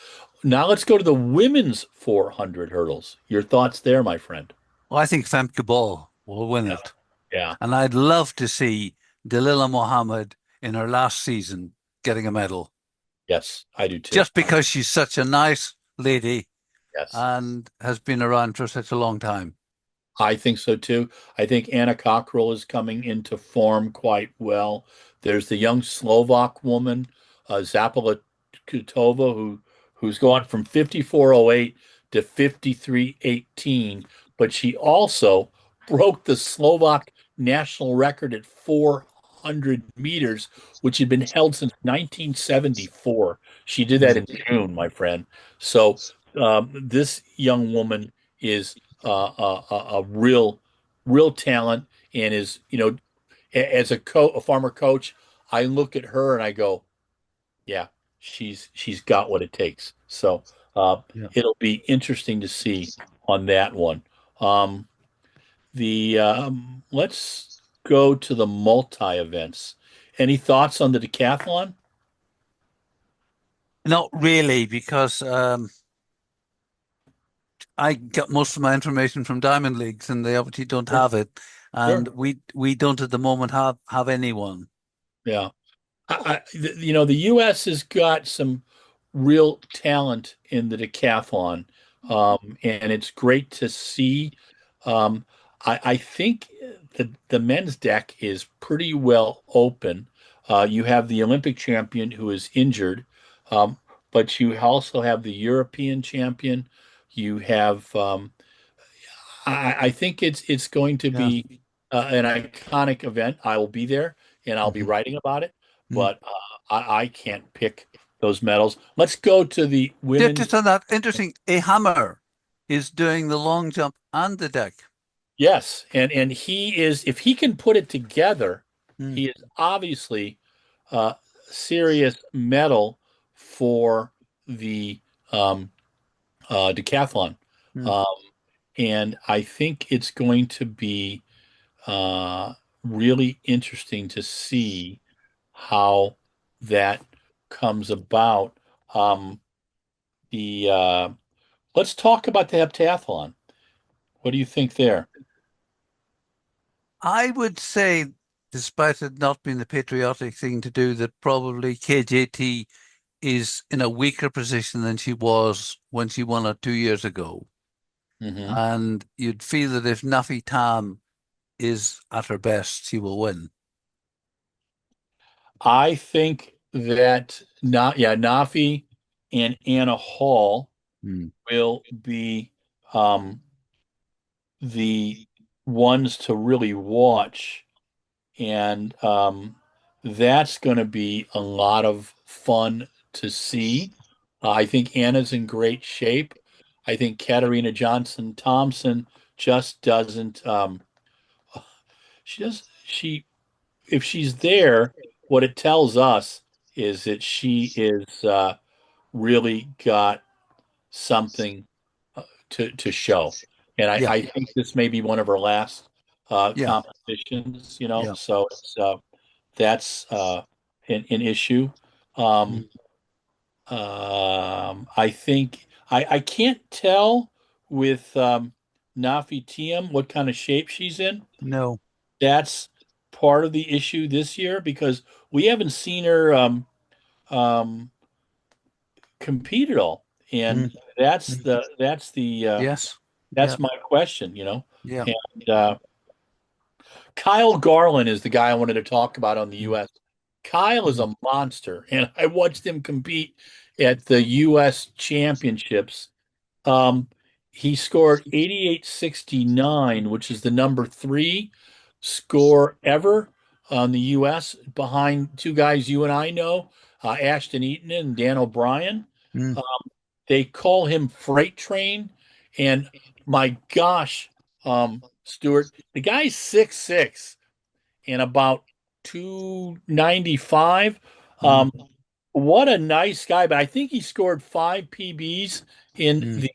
now let's go to the women's 400 hurdles. Your thoughts there, my friend? Well, I think Femke Bol will win Yeah, it. yeah, And I'd love to see Dalila Mohammed in her last season getting a medal, yes, I do too. just because she's such a nice lady Yes. and has been around for such a long time. I think so too. I think Anna Cockrell is coming into form quite well. There's the young Slovak woman, Zapala Kutova, who's gone from 54:08 to 53:18, but she also broke the Slovak national record at 400 meters, which had been held since 1974. She did that Mm, in June, my friend. So this young woman is a real talent and is as a former coach, I look at her and I go, yeah, she's got what it takes. So yeah. it'll be interesting to see on that one. Um, the let's go to the multi events. Any thoughts on the decathlon? Not really, because I get most of my information from Diamond Leagues, and they obviously don't Sure, have it, and sure. we don't at the moment have anyone. Yeah. The U.S. has got some real talent in the decathlon, and it's great to see. Um, I think the men's deck is pretty well open. You have the Olympic champion who is injured, um, but you also have the European champion. You have I think it's going to Yeah. be an iconic event. I will be there and I'll be Hmm. writing about it, but I can't pick those medals. Let's go to the women's. Just on that, interesting. A hammer. is doing the long jump and the deck. Yes, and he is, if he can put it together, Mm, he is obviously uh serious medal for the um decathlon. mm. Um and I think it's going to be uh really interesting to see how that comes about. The Let's talk about the heptathlon. What do you think there? I would say, despite it not being the patriotic thing to do, that probably KJT is in a weaker position than she was when she won it 2 years ago. Hmm. And you'd feel that if Nafi Tam is at her best, she will win. I think that not yeah, Nafi and Anna Hall Mm, will be the ones to really watch, and that's going to be a lot of fun to see. I think Anna's in great shape. I think Katarina Johnson Thompson just doesn't. She does. She If she's there, what it tells us is that she is really got something to show. And yeah, I think this may be one of her last yeah, competitions, you know, yeah. so that's an issue. Um, Mm, I think I can't tell with Nafi Tiem what kind of shape she's in. no. That's part of the issue this year because we haven't seen her um, compete at all, and Mm, that's mm. Yes. Yeah. that's my question, you know. Yeah. And Kyle Garland is the guy I wanted to talk about on the Mm, U.S. Kyle is mm, a monster, and I watched him compete at the U.S. Championships. Um, he scored 88.69, which is the number three score ever on the U.S. behind two guys you and I know, Ashton Eaton and Dan O'Brien. mm, They call him Freight Train, and my gosh, Stuart, the guy's 6'6" and about 295. mm, What a nice guy, but I think he scored five PBs in mm, the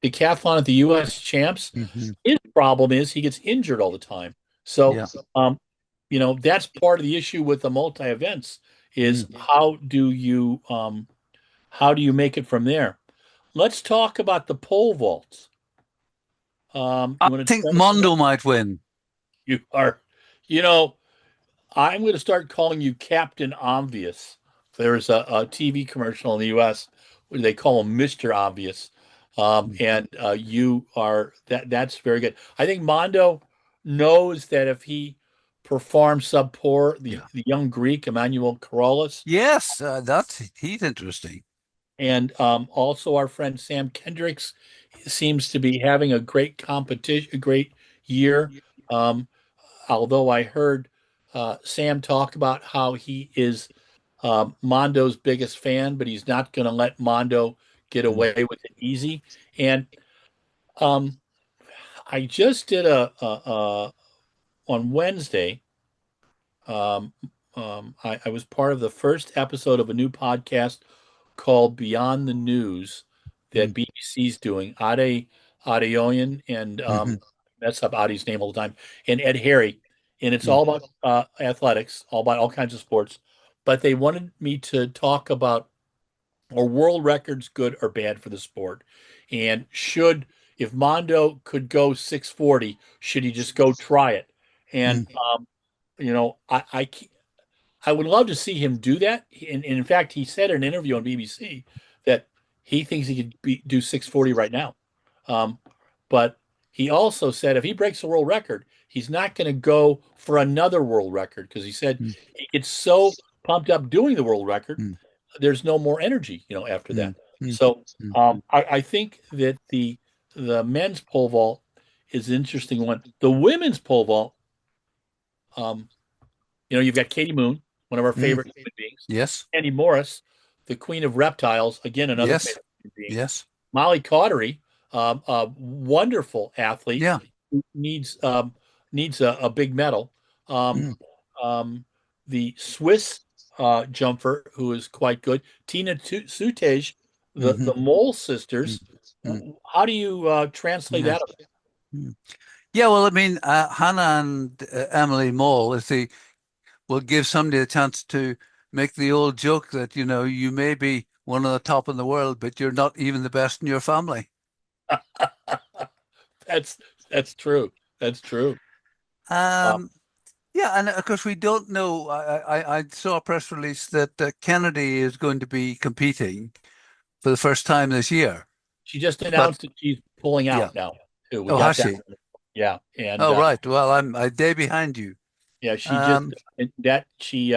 decathlon at the U.S. Champs. mhm. His problem is he gets injured all the time. So, Yeah. um, that's part of the issue with the multi events is Mm. how do you make it from there? Let's talk about the pole vaults. I You want to think jump in there? Mondo might win. You are, you know, I'm going to start calling you Captain Obvious. There's a TV commercial in the U.S. where they call him Mr. Obvious. Mm, And you are that's very good. I think Mondo knows that if he performs subpoor, yeah. the young Greek, Emmanuel Corollas, Yes, he's interesting. and also our friend Sam Kendricks seems to be having a great competition, a great year. Um, Although I heard Sam talk about how he is Mondo's biggest fan, but he's not going to let Mondo get Mm, away with it easy. And um, I just did on Wednesday. Um, I was part of the first episode of a new podcast called Beyond the News that mm, BBC's doing. Adeoyan and mhm, mess up Adi's name all the time, and Ed Harry, and it's mm, all about athletics, all about all kinds of sports. But they wanted me to talk about are world records good or bad for the sport, and should if Mondo could go 640, should he just go try it? And mm, you know, I would love to see him do that. And in fact, he said in an interview on BBC that he thinks he could do 640 right now. Um, but he also said if he breaks the world record, he's not going to go for another world record because he said mm, he gets so pumped up doing the world record, mm, there's no more energy, after mm, that. mm, So mm, I think that the men's pole vault is an interesting one. The women's pole vault, um, you've got Katie Moon, one of our mm. favorite human beings. Yes, Andy Morris, the queen of reptiles, again, another yes, favorite human being. yes. Molly Cottery, a wonderful athlete Yeah. who needs a big medal. Um, Mm, um, the Swiss jumper who is quite good, Tina Sutej, hmm the Mole mm, sisters. mm, How do you translate yeah. that? Mm. Yeah, well, I mean, Hannah and Emily Mole, if they will give somebody a chance to make the old joke that, you may be one of the top in the world, but you're not even the best in your family. That's that's true. That's true. Uh, Um, yeah, and of course, we don't know. I saw a press release that Kennedy is going to be competing for the first time this year. she just But announced that she's pulling yeah. out now too. We Oh, got has that. she? Yeah, and Oh, right. Well, I'm a day behind you. yeah, she just Um, that she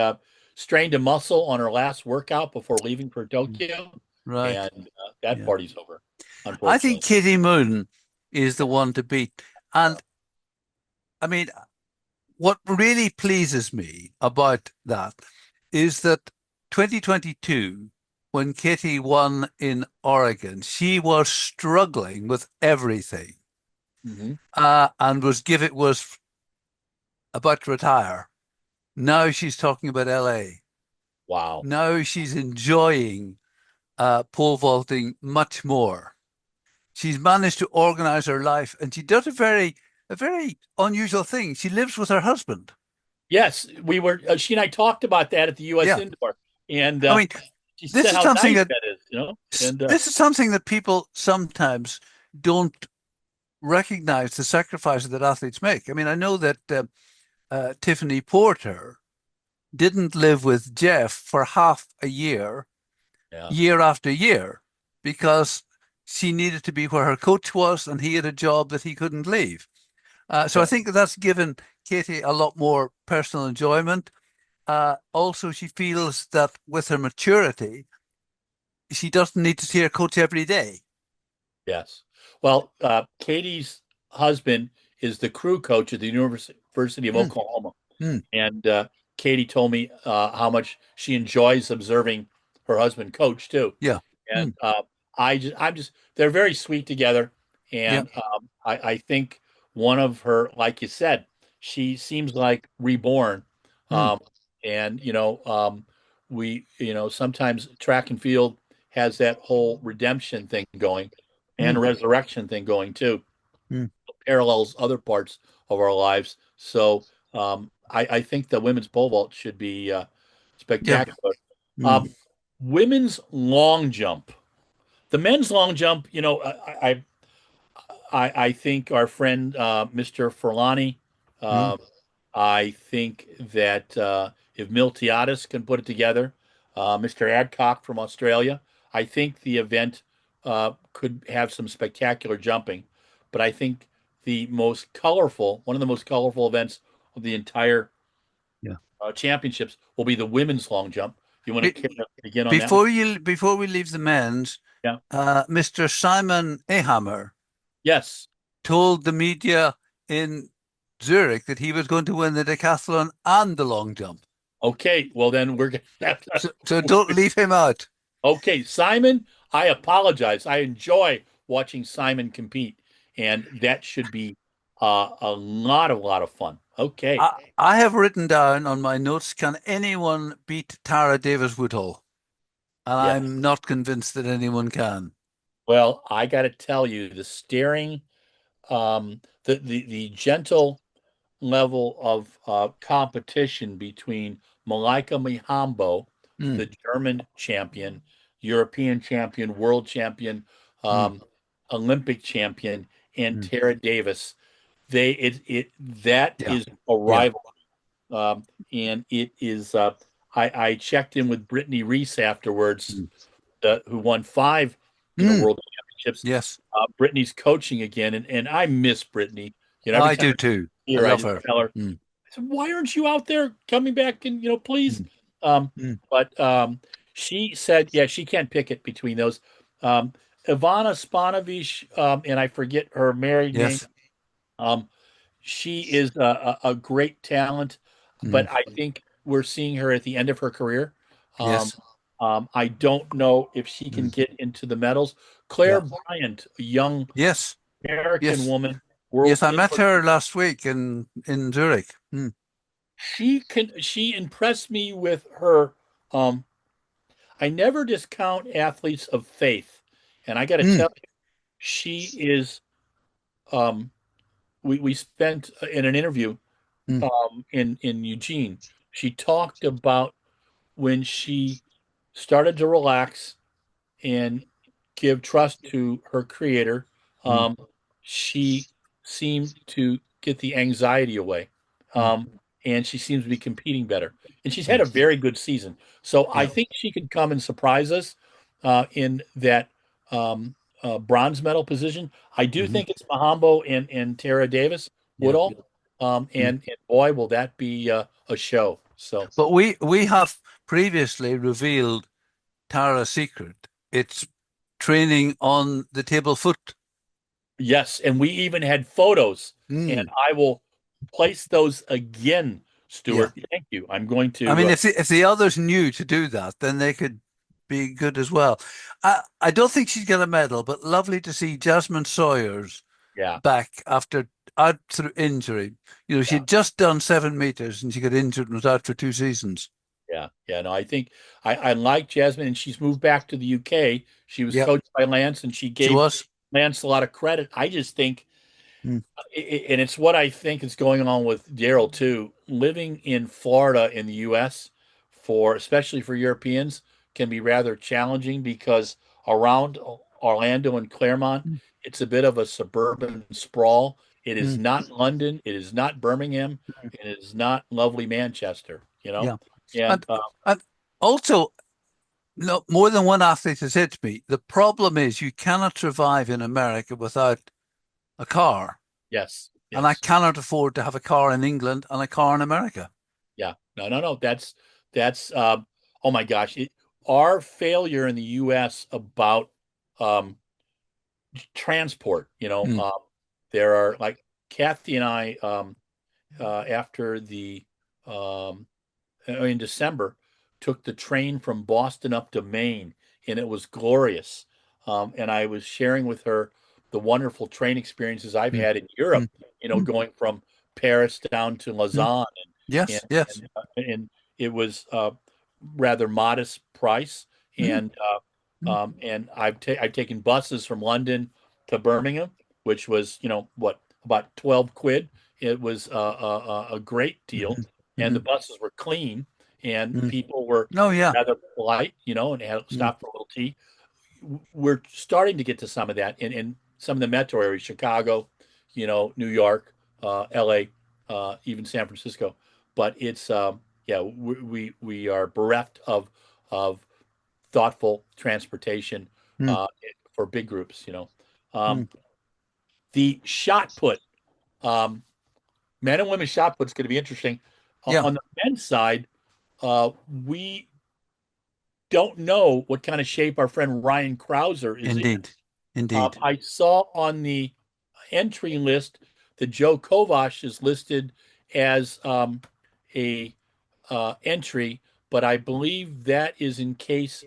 strained a muscle on her last workout before leaving for Tokyo, right. and that Yeah. party's over, I think unfortunately. Katie Moon is the one to beat. And I mean, what really pleases me about that is that 2022, when Katie won in Oregon, she was struggling with everything, Hmm. and was about to retire. Now she's talking about LA. Wow. Now she's enjoying pole vaulting much more. She's managed to organize her life, and she does a very unusual thing. She lives with her husband. Yes, we were. She and I talked about that at the U.S. Yeah. Indoor, and I mean, she this said is how something nice that that is. And this is something that people sometimes don't recognize the sacrifices that athletes make. I mean, I know that Tiffany Porter didn't live with Jeff for half a year, yeah, year after year, because she needed to be where her coach was, and he had a job that he couldn't leave. So I yeah, think that that's given Katie a lot more personal enjoyment. Also, she feels that with her maturity, she doesn't need to see her coach every day. yes. Well, Katie's husband is the crew coach at the University of Mm, Oklahoma. mm, And Katie told me how much she enjoys observing her husband coach too. yeah. And Mm, I'm just, they're very sweet together. yeah. And I think one of her, like you said, she seems like reborn. Mm, Um, and sometimes track and field has that whole redemption thing going mm, and resurrection thing going too, mm. parallels other parts of our lives. So I think the women's pole vault should be Yeah. spectacular. Mm, Um, women's long jump, the men's long jump. I think our friend Mr. Furlani. mm, Uh, I think that if Miltiadis can put it together, Mr. Adcock from Australia, I think the event could have some spectacular jumping. But I think one of the most colorful events of the entire yeah. championships will be the women's long jump. You want Be to begin on that one? before we leave the men's, Yeah. Mr. Simon Ahammer Yes. told the media in Zurich that he was going to win the decathlon and the long jump. Okay. Well, then we're gonna. So don't leave him out. Okay, Simon, I apologize. I enjoy watching Simon compete, and that should be a lot of fun. Okay, I have written down on my notes, can anyone beat Tara Davis Woodhull? And yeah. I'm not convinced that anyone can. Well, I got to tell you, the staring, the gentle level of competition between Malaika Mihambo, Mm, the German champion, European champion, world champion, mm, um, Olympic champion, and mm. Tara Davis. That Yeah, is a yeah. rival, and it is. I checked in with Brittany Reese afterwards, Mm. who won five, Mm, world championships. yes, Brittany's coaching again, and I miss Brittany. Every I time do I too. see I her, I love just her. tell her, Mm, I said, "Why aren't you out there coming back and please?" mm, Um, mm. but she said, yeah, she can't pick it between those. Um, Ivana Spanovich, and I forget her married name. Yes. Um, she is a great talent, Mm, but I think we're seeing her at the end of her career. Um, yes. I don't know if she can Mm. get into the medals. Claire Yeah. Bryant, a young Yes. American Yes. woman, Yes. world I met indoor. her last week in Zurich. Mm. She impressed me with her. Um, I never discount athletes of faith, and I got to Mm. tell you, she is. Um, we spent in an interview Mm. in Eugene. She talked about when she started to relax and give trust to her creator, Mm. um, she seemed to get the anxiety away. Mm. Um, and she seems to be competing better. And she's had Mm. a very good season. So I Yeah. think she could come and surprise us in that bronze medal position. I do Hmm. think it's Mahambo and Tara Davis, Yeah. Woodall. Mm. And boy, will that be a show. So, But we have previously revealed Tara's secret. It's training on the table foot. yes, and we even had photos, and Mm. I will place those again, Yeah. Stuart. Thank you. I'm going I to, mean, if the others knew to do that, then they could be good as well. I don't think she'd get a medal, but lovely to see Jasmine Sawyers yeah, back after out through injury. You know, yeah, she'd just done 7 meters and she got injured and was out for 2 seasons. yeah, yeah. No, I think I like Jasmine, and she's moved back to the UK. She was Yep, coached by Lance, and she she gave was. Lance a lot of credit. I just think, Mm, and it's what I think is going on with Daryl too. Living in Florida in the US for especially for Europeans can be rather challenging because around Orlando and Claremont, mm, it's a bit of a suburban sprawl. It is mm, not London, it is not Birmingham, mm. it is not lovely Manchester, you know? Yeah. And And and also, no, more than one athlete has said to me, the problem is you cannot survive in America without a car. yes, And I yes. cannot afford to have a car in England and a car in America. Yeah. No, no, no. That's oh my gosh. Our failure in the US about um transport, Mm, there are like Kathy and I after the um in December took the train from Boston up to Maine, and it was glorious. And I was sharing with her the wonderful train experiences I've mm, had in mm, Europe, mm, going from Paris down to mm. Lausanne, and Yes, yes. and it was rather modest price, Mm, mm, and I've taken buses from London to Birmingham, which was what, about 12 quid. It was a great deal, mhm, and the mhm, buses were clean, and mm. people were Oh, yeah. rather polite, and had Mm, stopped for a little tea. We're starting to get to some of that in some of the metro areas, Chicago, New York, LA, even San Francisco. But it's yeah, we are bereft of thoughtful transportation mm, uh, for big groups. mm. Um, the shot put, um, men and women shot put is going to be interesting. Yeah, On the men's side, we don't know what kind of shape our friend Ryan Krauser is in. indeed. Indeed. I saw on the entry list that Joe Kovash is listed as a entry, but I believe that is in case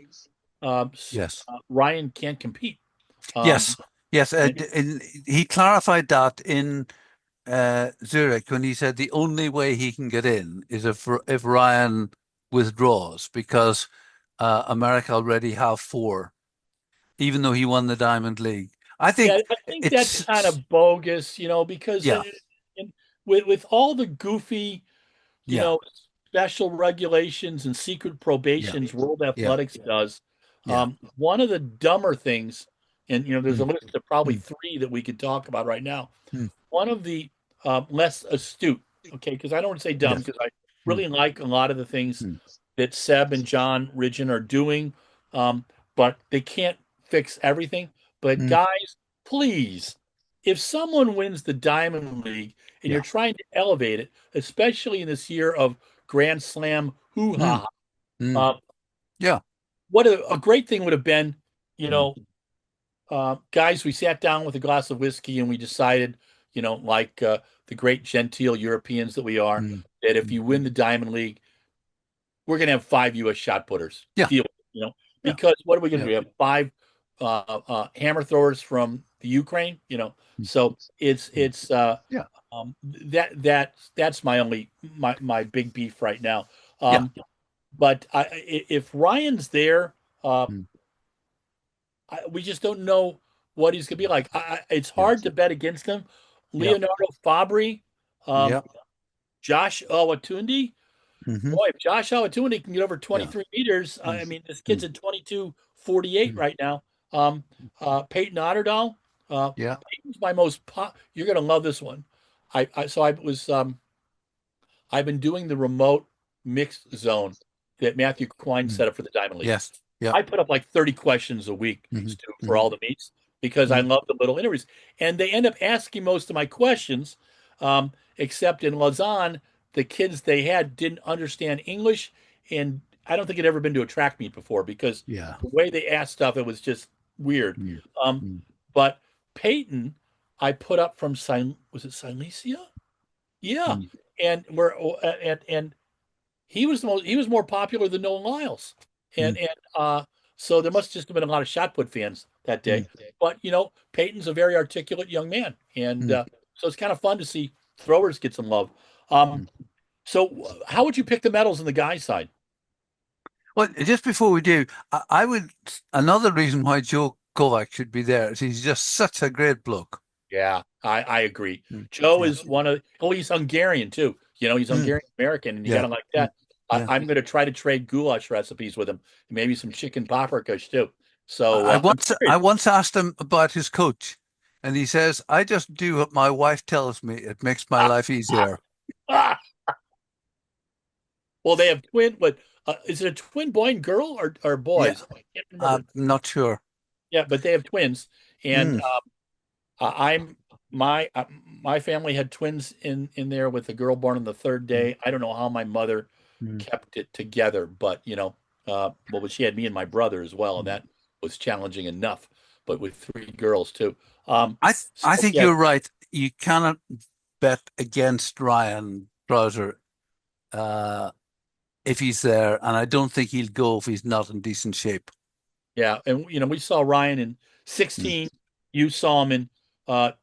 Yes. Ryan can't compete. Um, Yes. Yes. and He clarified that in Zurich when he said the only way he can get in is if Ryan withdraws because America already have four, even though he won the Diamond League. I yeah, think I think that's kind it's of bogus, because yeah, with all the goofy, you yeah, know, special regulations and secret yeah, probations World yeah, Athletics does. yeah. One of the dumber things, and there's a Mm, list of probably mm, three that we could talk about right now. mm, One of the less astute, okay, because I don't want to say dumb, yes. because I Mm, really like a lot of the things mm, that Seb and John Ridgen are doing, but they can't fix everything. But mm, guys, please, if someone wins the Diamond League and you're yeah. trying to elevate it, especially in this year of Grand Slam Mm, hoo-ha, mm, uh, yeah. what a great thing would have been, you Mm, know, guys, we sat down with a glass of whiskey and we decided, like the great genteel Europeans that we are, mm, that if mm. you win the Diamond League, we're going to have 5 U.S. shot putters. Yeah. Deal. you know, Yeah. because what are we going to Yeah. do? We have five hammer throwers from the Ukraine, Mm, so mm. Yeah. that's my only my big beef right now. Yeah. But if Ryan's there, uh, Mm. we just don't know what he's going to be like. It's Yeah. hard to bet against him. Yeah. Leonardo Fabri, um, Yeah. Josh Owatundi. Hmm. Boy, if Josh Owatundi can get over Yeah. 23 meters, Mm. I mean, this kid's Mm. at 22:48 Mm. right now. Um, Peyton Otterdahl, Yeah. Peyton's my most you're going to love this one. So I was I've been doing the remote mixed zone that Matthew Quine Mm. set up for the Diamond League. Yes. Yeah. I put up like 30 questions a week, Hmm. Stu, for Hmm. all the meets because I Mm. love the little interviews. And they end up asking most of my questions, except in Lausanne, the kids they had didn't understand English. And I don't think it ever been to a track meet before because Yeah. the way they asked stuff, it was just weird. Mm. Um, Mm. but Peyton, I put up from was it Silesia? Yeah. Mm. And and he was more popular than Nolan Lyles. Mm. And so there must just have been a lot of shot put fans that day. Mm. But Peyton's a very articulate young man. And Mm. so it's kind of fun to see throwers get some love. Um, Mm. so how would you pick the medals on the guys side? Well, just before we do, I would. Another reason why Joe Kovac should be there is he's just such a great bloke. Yeah, I agree. Mm. Joe Yeah. is he's Hungarian too. He's Mm. Hungarian American, and you got Yeah. to like Mm. that. Yeah. I'm going to try to trade goulash recipes with him, maybe some chicken paprikas too. So I'm I curious. once asked him about his coach, and he says, "I just do what my wife tells me. It makes my life easier." Well, they have twin, but is it a twin boy and girl or Yeah. boys? I can't I'm remember. not sure. Yeah, but they have twins, and Mm. I'm my family had twins in there with a girl born on the third Mm. day. I don't know how my mother Mm. kept it together, but well, but she had me and my brother as well, and Mm. that was challenging enough. But with three girls too. I So think yeah, you're right. You cannot bet against Ryan Browser if he's there, and I don't think he'll go if he's not in decent shape. yeah, and we saw Ryan in Mm. 16. You saw him in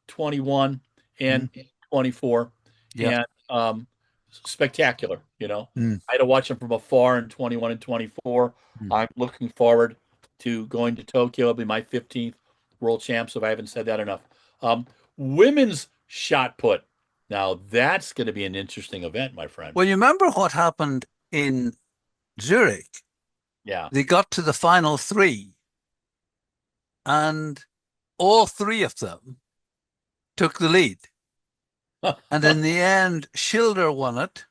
21 and Mm. 24, Yeah. and spectacular. Mm. I had to watch him from afar in 21 and 24. Mm. I'm looking forward to going to Tokyo. It'll be my 15th world champs, if I haven't said that enough. Um, Women's shot put. Now that's going to be an interesting event, my friend. Well, you remember what happened in Zurich? Yeah. They got to the final three, and all three of them took the lead. And in the end, Schilder won it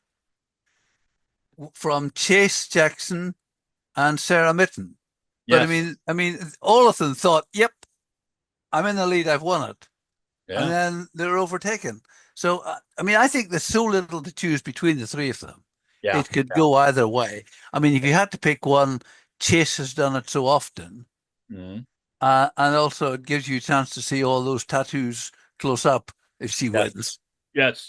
from Chase Jackson and Sarah Mitten. But Yes. I mean, all of them thought, "Yep, I'm in the lead. I've won it," and Yeah. then they were overtaken. So, I mean, I think there's so little to choose between the three of them. Yeah. It could Yeah. go either way. I mean, if you had to pick one, Chase has done it so often, Mhm. and also it gives you a chance to see all those tattoos close up if she Yes. wins. Yes.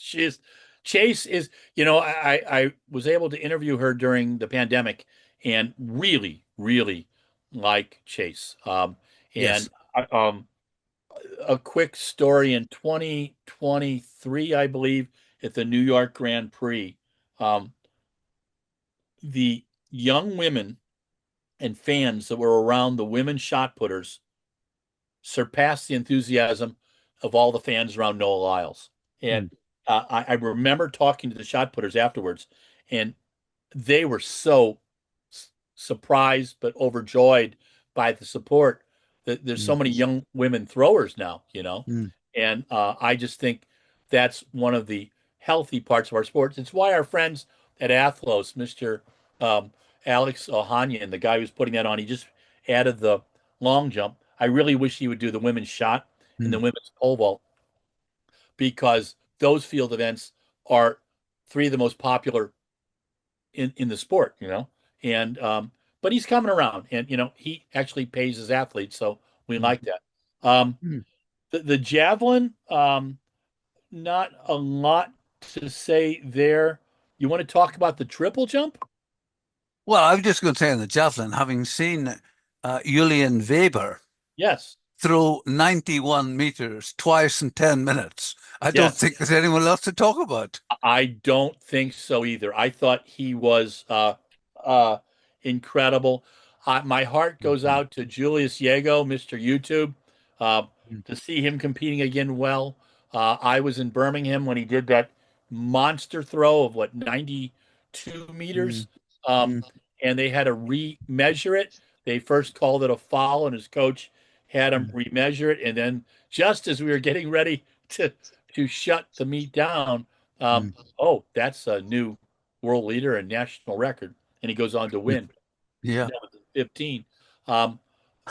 Chase is, I was able to interview her during the pandemic and really, really like Chase. And Yes. a quick story in 2023, I believe, at the New York Grand Prix, um, the young women and fans that were around the women shot putters surpassed the enthusiasm of all the fans around Noah Lyles. And Mm. I remember talking to the shot putters afterwards, and they were so surprised but overjoyed by the support that there's so Mm. many young women throwers now, Mm. and I just think that's one of the healthy parts of our sports. It's why our friends at Athlos, Mr. Alex Ohanian, the guy who's putting that on, he just added the long jump. I really wish he would do the women's shot and the Mm. women's pole vault because those field events are three of the most popular in the sport, And but he's coming around, and he actually pays his athletes, so we Mm. like that. Um, Mm. the javelin, not a lot to say there. You want to talk about the triple jump? Well, I was just going to say in the javelin, having seen Julian Weber Yes, throw 91 meters twice in 10 minutes, I don't yes. think there's anyone else to talk about. I don't think so either. I thought he was uh, incredible. My heart goes Mhm. out to Julius Yago, Mr. YouTube, uh, Mm, to see him competing again well. I was in Birmingham when he did that monster throw of what, 92 mm, meters, um, mm, and they had to remeasure it. They first called it a foul, and his coach had him mm, remeasure it. And then, just as we were getting ready to shut the meet down, um, mm. oh, that's a new world leader and national record. And he goes on to win. Yeah, That was 15. Um,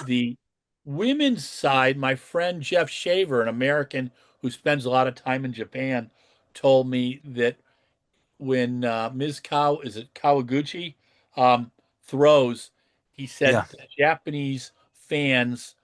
the women's side, my friend Jeff Shaver, an American who spends a lot of time in Japan, told me that when Ms. Is it Kawaguchi, um, throws, he yeah, said the Japanese fans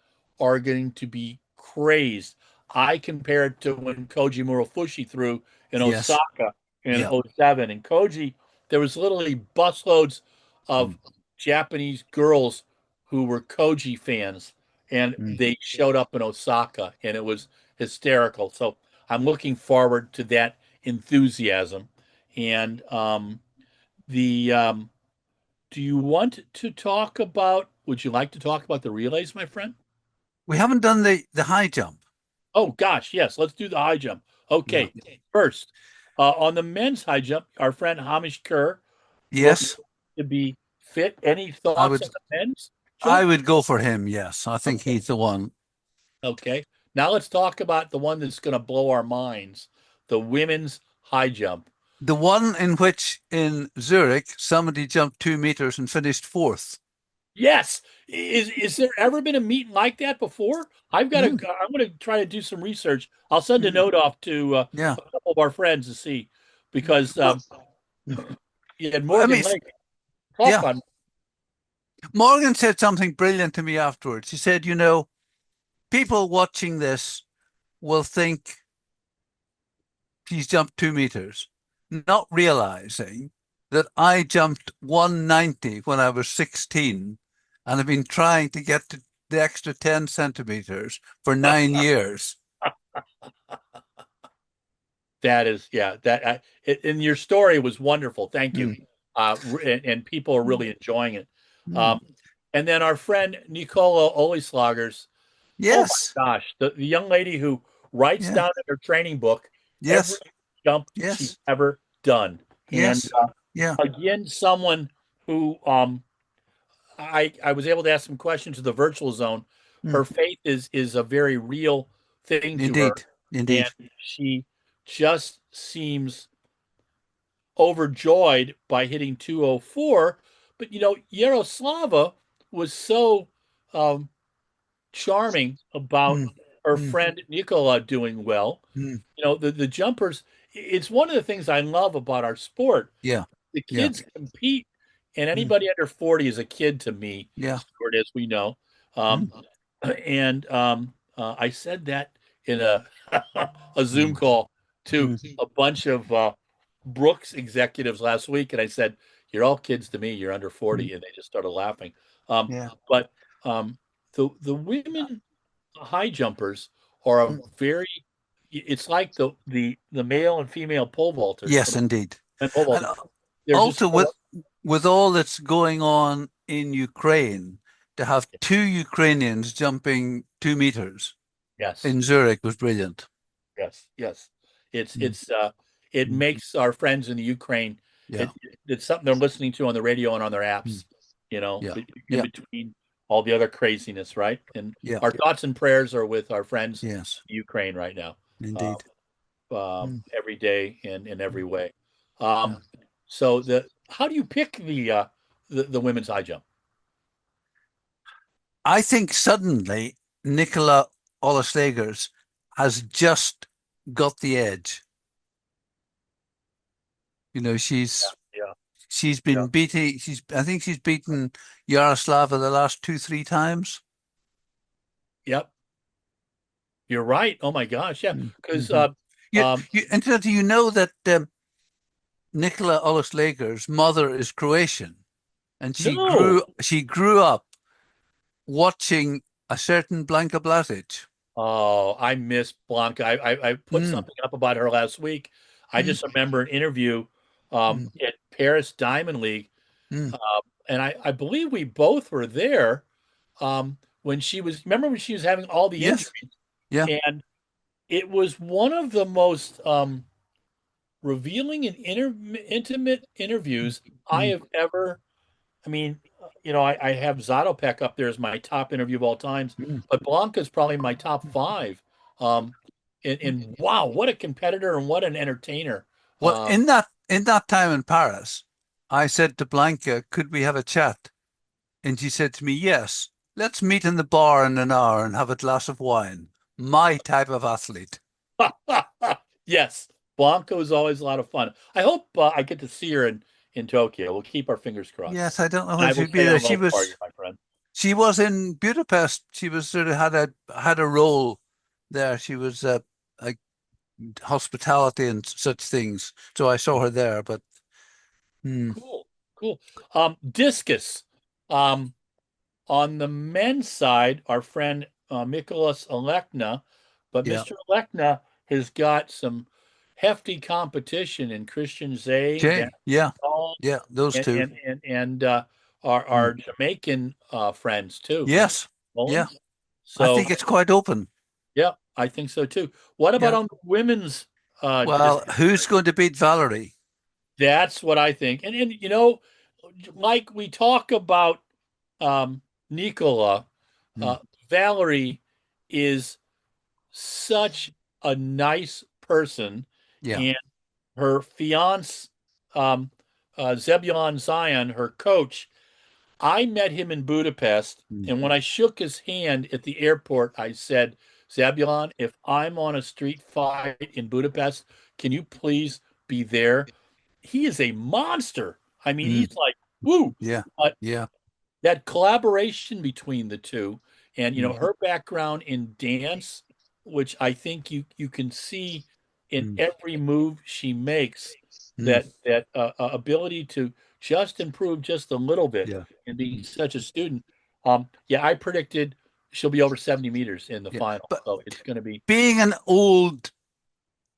are going to be crazed. I compare it to when Koji Murafushi threw in yes, Osaka in yeah, '07. And Koji, there was literally busloads mm, of Japanese girls who were Koji fans, and mm. they showed up in Osaka, and it was hysterical. So I'm looking forward to that enthusiasm. And the do you want to talk about? Would you like to talk about the relays, my friend? We haven't done the high jump. Oh gosh, yes. Let's do the high jump. Yeah. Okay, first on the men's high jump, our friend Hamish Kerr looks Yes, to be fit. Any I thoughts would on the men's I jump? would go for him. Yes, I think Okay, he's the one. okay. Now let's talk about the one that's going to blow our minds: the women's high jump. The one in which in Zurich somebody jumped 2 meters and finished fourth. Yes. Is there ever been a meeting like that before? I've got to. Mm, I'm going to try to do some research. I'll send a mm, note off to yeah. a couple of our friends to see, because Well, mm. you had I Morgan mean, Lake talk yeah. on. Morgan said something brilliant to me afterwards. He said, people watching this will think he's jumped 2 meters, not realizing that I jumped 190 when I was 16 and have been trying to get to the extra 10 centimeters for 9 years. That is, yeah. And your story was wonderful. Thank you. Mm, And people are really enjoying it. mm. Um, and then our friend Nicola Olislagers. Oh Yes. my gosh, the young lady who writes Yeah. down in her training book every Yes. jump she's Yes. ever done. And Yes. Yeah. again, someone who I was able to ask some questions to the virtual zone. Mm. Her faith is a very real thing to her, Indeed. and Indeed. she just seems overjoyed by hitting 204. But Yaroslava was so um, charming about Mm. her Mm. friend Nicola doing well. Mm. The jumpers, it's one of the things I love about our sport. Yeah. The Yeah. kids compete, and Mm. anybody under 40 is a kid to me, Yeah. Stuart, as we know. Um, Mm. and I said that in a a Zoom Mm. call to Mm. a bunch of Brooks executives last week, and I said, "You're all kids to me. You're under Mm. 40," and they just started laughing. Um, Yeah. but the women high jumpers are a Mm. very. It's like the male and female pole vaulters, Yes, indeed. and pole And vaulters. They're just also with all that's going on in Ukraine, to have two Ukrainians jumping 2 meters yes. in Zurich was brilliant. Yes, yes. It's Mm. it's uh it Mm. makes our friends in the Ukraine, Yeah. it's something they're listening to on the radio and on their Mm. apps, Yeah. in Yeah. between all the other craziness, right? And Yeah. our thoughts and prayers are with our friends Yes. in Ukraine right now, uh, Indeed. Mm. every day and in every Mm. way. Yeah. Um, so how do you pick the women's high jump? I think suddenly Nicola Olaslegers has just got the edge. You know, Yeah, she's yeah. been beating I think she's beaten Yaroslava the last two, three times. Yep, you're right. Oh my gosh, yeah. Because Mm-hmm. You, um, incidentally, you know that Nicola Olaslegers' mother is Croatian. and No. she grew up watching a certain Blanca Blasic. Oh, I miss Blanca. I put Mm, something up about her last week. I mm, just remember an interview mm, at Paris Diamond League, mm. and I believe we both were there when she was. Remember when she was having all the Yes. injuries, Yeah. and it was one of the most revealing and intimate interviews I Mm, have ever. I mean, I have Zatopek up there as my top interview of all times, mm. but Blanca's probably my top five. Um, and wow, what a competitor and what an entertainer. Well, Uh, in that time in Paris, I said to Blanca, "Could we have a chat?" And she said to me, "Yes. Let's meet in the bar in an hour and have a glass of wine." My type of athlete. yes, Blanca was always a lot of fun. I hope I get to see her in Tokyo. We'll keep our fingers crossed. Yes, I don't know And I if will she'd be stay there. on low for you, my friend. She was in Budapest. She was sort of had a role there. She was like hospitality and such things. So I saw her there. But hmm, Cool, cool. Discus. Um, On the men's side, our friend Mikolas Alekna, but yeah, Mr. Alekna has got some hefty competition in Christian Zay, Dan Jay, yeah, Dahl, yeah, those and two. our Hmm. Jamaican friends too, Yes, yeah. Mullins. I So think it's quite open. yeah, I think so too. What about Yeah. on the women's Well, discus who's side? going to beat Valerie? That's what I think. And like we talk about Nicola, Hmm. uh, Valerie is such a nice person, Yeah. and her fiance, um, Zebulon Zion, her coach, I met him in Budapest, Hmm. and when I shook his hand at the airport, I said, Zebulon, if I'm on a street fight in Budapest, can you please be there? He is a monster. I mean, Hmm. he's like, woo. Yeah. But Yeah. that collaboration between the two, and Hmm. her background in dance, which I think you can see in Hmm. every move she makes, Hmm. that ability to just improve just a little bit Yeah. and being Hmm. such a student. Yeah, I predicted she'll be over 70 meters in the Yeah. final, But so it's going to be being an old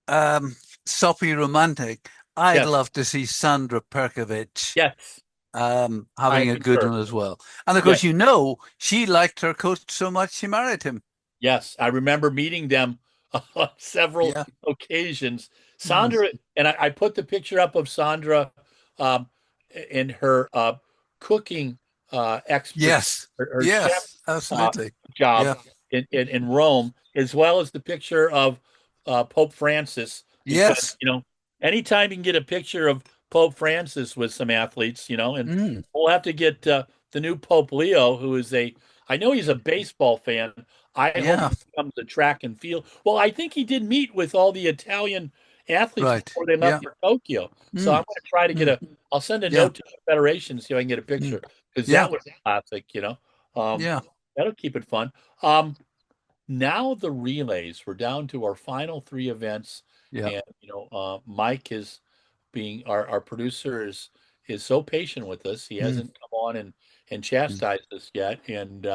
um soppy romantic, I'd yes, love to see Sandra Perkovic yes, I having a good concur. one as well. And of course, Yes, she liked her coach so much she married him. yes, I remember meeting them on several Yeah. occasions. Mm. Sandra, and I put the picture up of Sandra um, in her cooking expertise, Yes. her chef Yes. uh, Absolutely. job Yeah. in Rome, as well as the picture of Pope Francis. Because, Yes. anytime you can get a picture of Pope Francis with some athletes, and Mm. we'll have to get the new Pope Leo, who is I know he's a baseball fan. I hope Yeah. he becomes a track and field. Well, I think he did meet with all the Italian athletes Right. before they left Yeah. for Tokyo. So I'm Mm. going to try to Mm. I'll send a Yeah. note to the Federation, see if I can get a Mm. picture, because Yeah. that was classic. Um, Yeah. that'll keep it fun. Now the relays, we're down to our final three events, Yeah. and Mike is being our producer is so patient with us. He Mm. hasn't come on and Mm. chastised us yet, and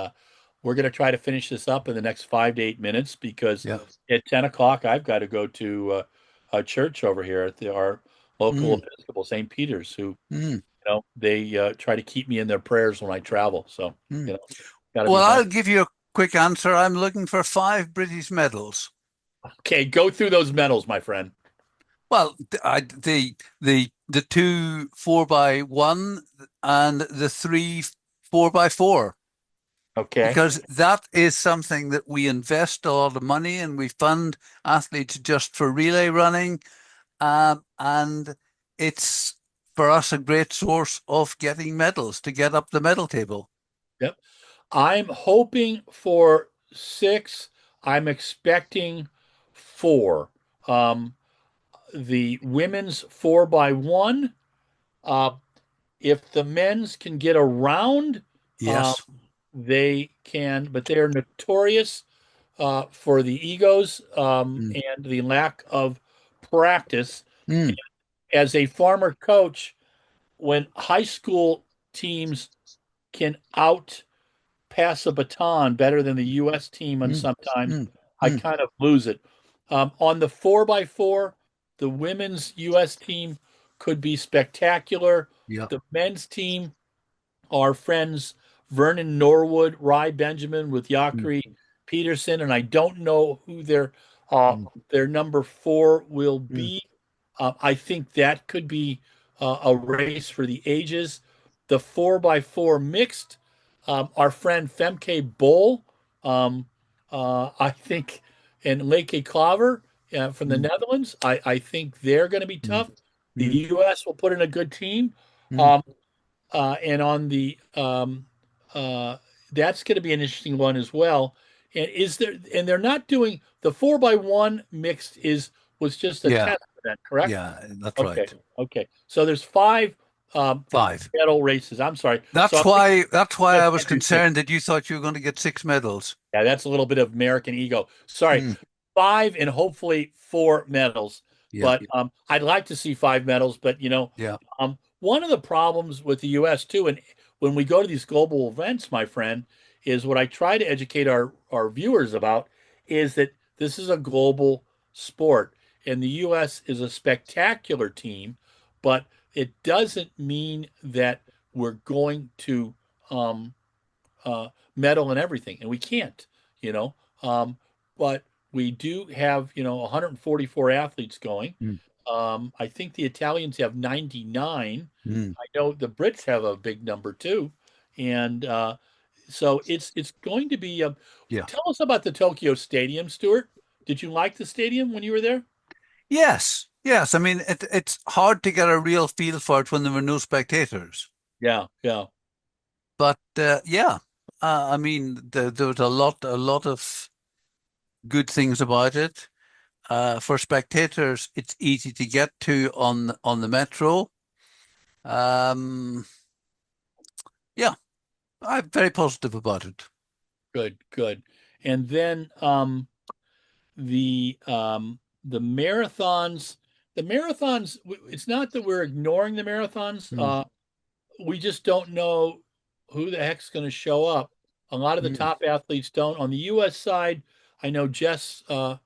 we're going to try to finish this up in the next 5 to 8 minutes because Yeah. at 10 o'clock I've got to go to a church over here at our local Mm. Episcopal St. Peter's, who Mm. they try to keep me in their prayers when I travel. So Mm. got to be Well, I'll mindful. give you a quick answer. I'm looking for 5 British medals. Okay, go through those medals, my friend. Well, the two 4x1 and the three 4x4, Okay. because that is something that we invest a lot of money and we fund athletes just for relay running, and it's for us a great source of getting medals to get up the medal table. Yep. I'm hoping for six. I'm expecting four. Um, the women's 4x1. Uh, if the men's can get around, um, Yes. they can, but they are notorious for the egos Mm. and the lack of practice. Mm. As a former coach, when high school teams can out pass a baton better than the U.S. team, and mm, sometimes mm, I mm. kind of lose it. On the 4x4, the women's U.S. team could be spectacular. Yeah. The men's team, our friends Vernon Norwood, Rye Benjamin with Mm, Yakri Peterson, and I don't know who mm, their number four will mm, be. I think that could be a race for the ages. The 4x4 mixed, our friend Femke Bol, I think, and Leke Klaver from the mm, Netherlands, I think they're going to be mm, tough. The mm, U.S. will put in a good team. mm. Um, and on the uh, that's going to be an interesting one as well. And is there? And they're not doing the 4x1 mixed was just a Yeah. test event, correct? Yeah. That's Okay, right. okay. So there's five Five. medal races. I'm sorry. So That's I'm thinking why that's why I I was can't do six. concerned that you thought you were going to get 6 medals. Yeah, that's a little bit of American ego. Sorry, Mm, five and hopefully four medals. yeah. But I'd like to see five medals. But Yeah. one of the problems with the U.S. too, and when we go to these global events, my friend, is what I try to educate our viewers about is that this is a global sport, and the U.S. is a spectacular team, but it doesn't mean that we're going to um, medal and everything, and we can't, you know. But we do have, 144 athletes going. Mm, I think the Italians have 99. mm. I know the Brits have a big number too, and so it's going to be. Yeah. Tell us about the Tokyo Stadium, Stuart. Did you like the stadium when you were there? Yes. Yes. I mean, it's hard to get a real feel for it when there were no spectators. Yeah, yeah, But yeah, I mean, there was a lot of good things about it. For spectators, it's easy to get to on the metro. Um, yeah, I'm very positive about it. good, good. And then the marathons, it's not that we're ignoring the marathons. Mm, We just don't know who the heck's going to show up. A lot of the mm. top athletes don't. On the US side, I know Jessica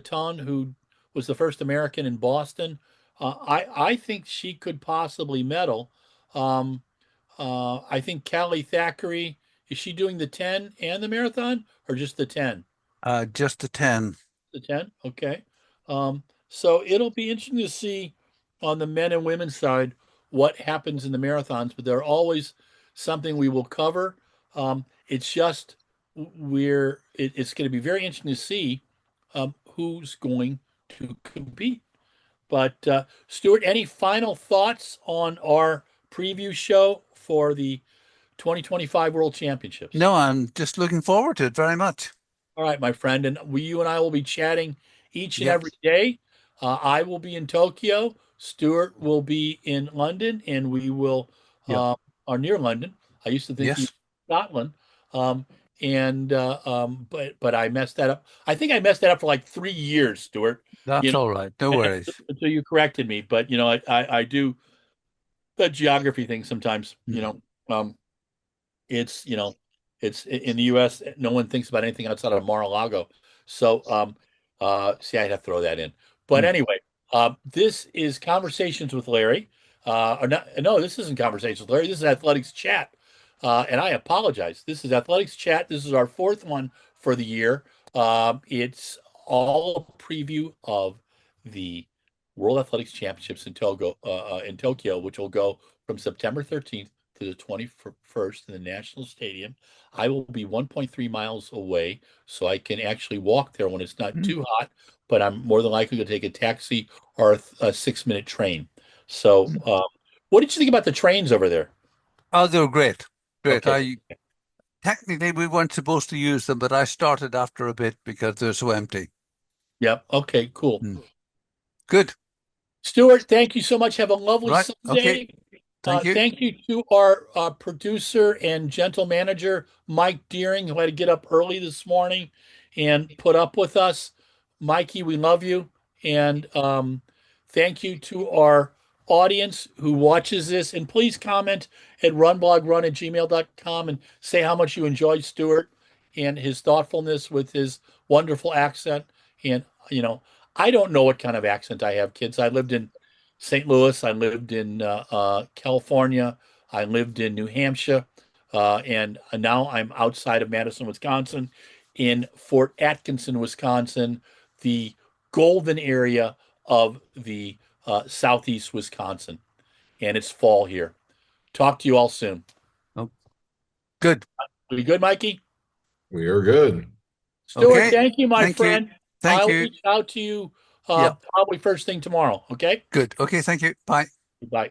Ton, who was the first American in Boston. I think she could possibly medal. um, I think Callie Thackeray, is she doing the 10 and the marathon, or just the 10? Just a 10. The 10? Okay. So it'll be interesting to see on the men and women's side what happens in the marathons, but they're always something we will cover. It's just it's going to be very interesting to see who's going to compete. But Stuart, any final thoughts on our preview show for the 2025 World Championships? No, I'm just looking forward to it very much. All right, my friend, and you and I will be chatting each and every Yes. day. I will be in Tokyo. Stuart will be in London, and we will Yeah. are near London. I used to think he was Yes. in Scotland, and but I messed that up. I think I messed that up for like 3 years, Stuart. You That's know, all right. No worries. until you corrected me. But I do the geography thing sometimes. Mm, It's it's in the U.S. No one thinks about anything outside of Mar-a-Lago. So see, I'd have to throw that in. But mm. anyway, this is Conversations with Larry. Or not, no, this isn't Conversations with Larry. This is Athletics Chat. And I apologize. This is Athletics Chat. This is our fourth one for the year. It's all a preview of the World Athletics Championships in Tokyo, which will go from September 13th to the 21st in the National Stadium. I will be 1.3 miles away, so I can actually walk there when it's not Mm. too hot, but I'm more than likely to take a taxi or a 6-minute train. So, what did you think about the trains over there? Oh, they were great. Great. Okay. I technically we weren't supposed to use them, but I started after a bit because they're so empty. Yep. Okay, cool. Mm. Good. Stuart, thank you so much. Have a lovely Right. Okay. Sunday. Thank you. Thank you to our producer and gentle manager, Mike Deering, who had to get up early this morning and put up with us. Mikey, we love you. And thank you to our audience who watches this, and please comment at runblogrun@gmail.com and say how much you enjoyed Stuart and his thoughtfulness with his wonderful accent. And, I don't know what kind of accent I have, kids. I lived in St. Louis, I lived in California, I lived in New Hampshire, and now I'm outside of Madison, Wisconsin, in Fort Atkinson, Wisconsin, the golden area of the southeast Wisconsin, and it's fall here. Talk to you all soon. Oh, good. We good, Mikey? We are good. Stuart, Okay. thank you, my Thank you. friend. Thank I'll you. reach out to you Yep. probably first thing tomorrow. Okay? Good. Okay. Thank you. Bye. Bye.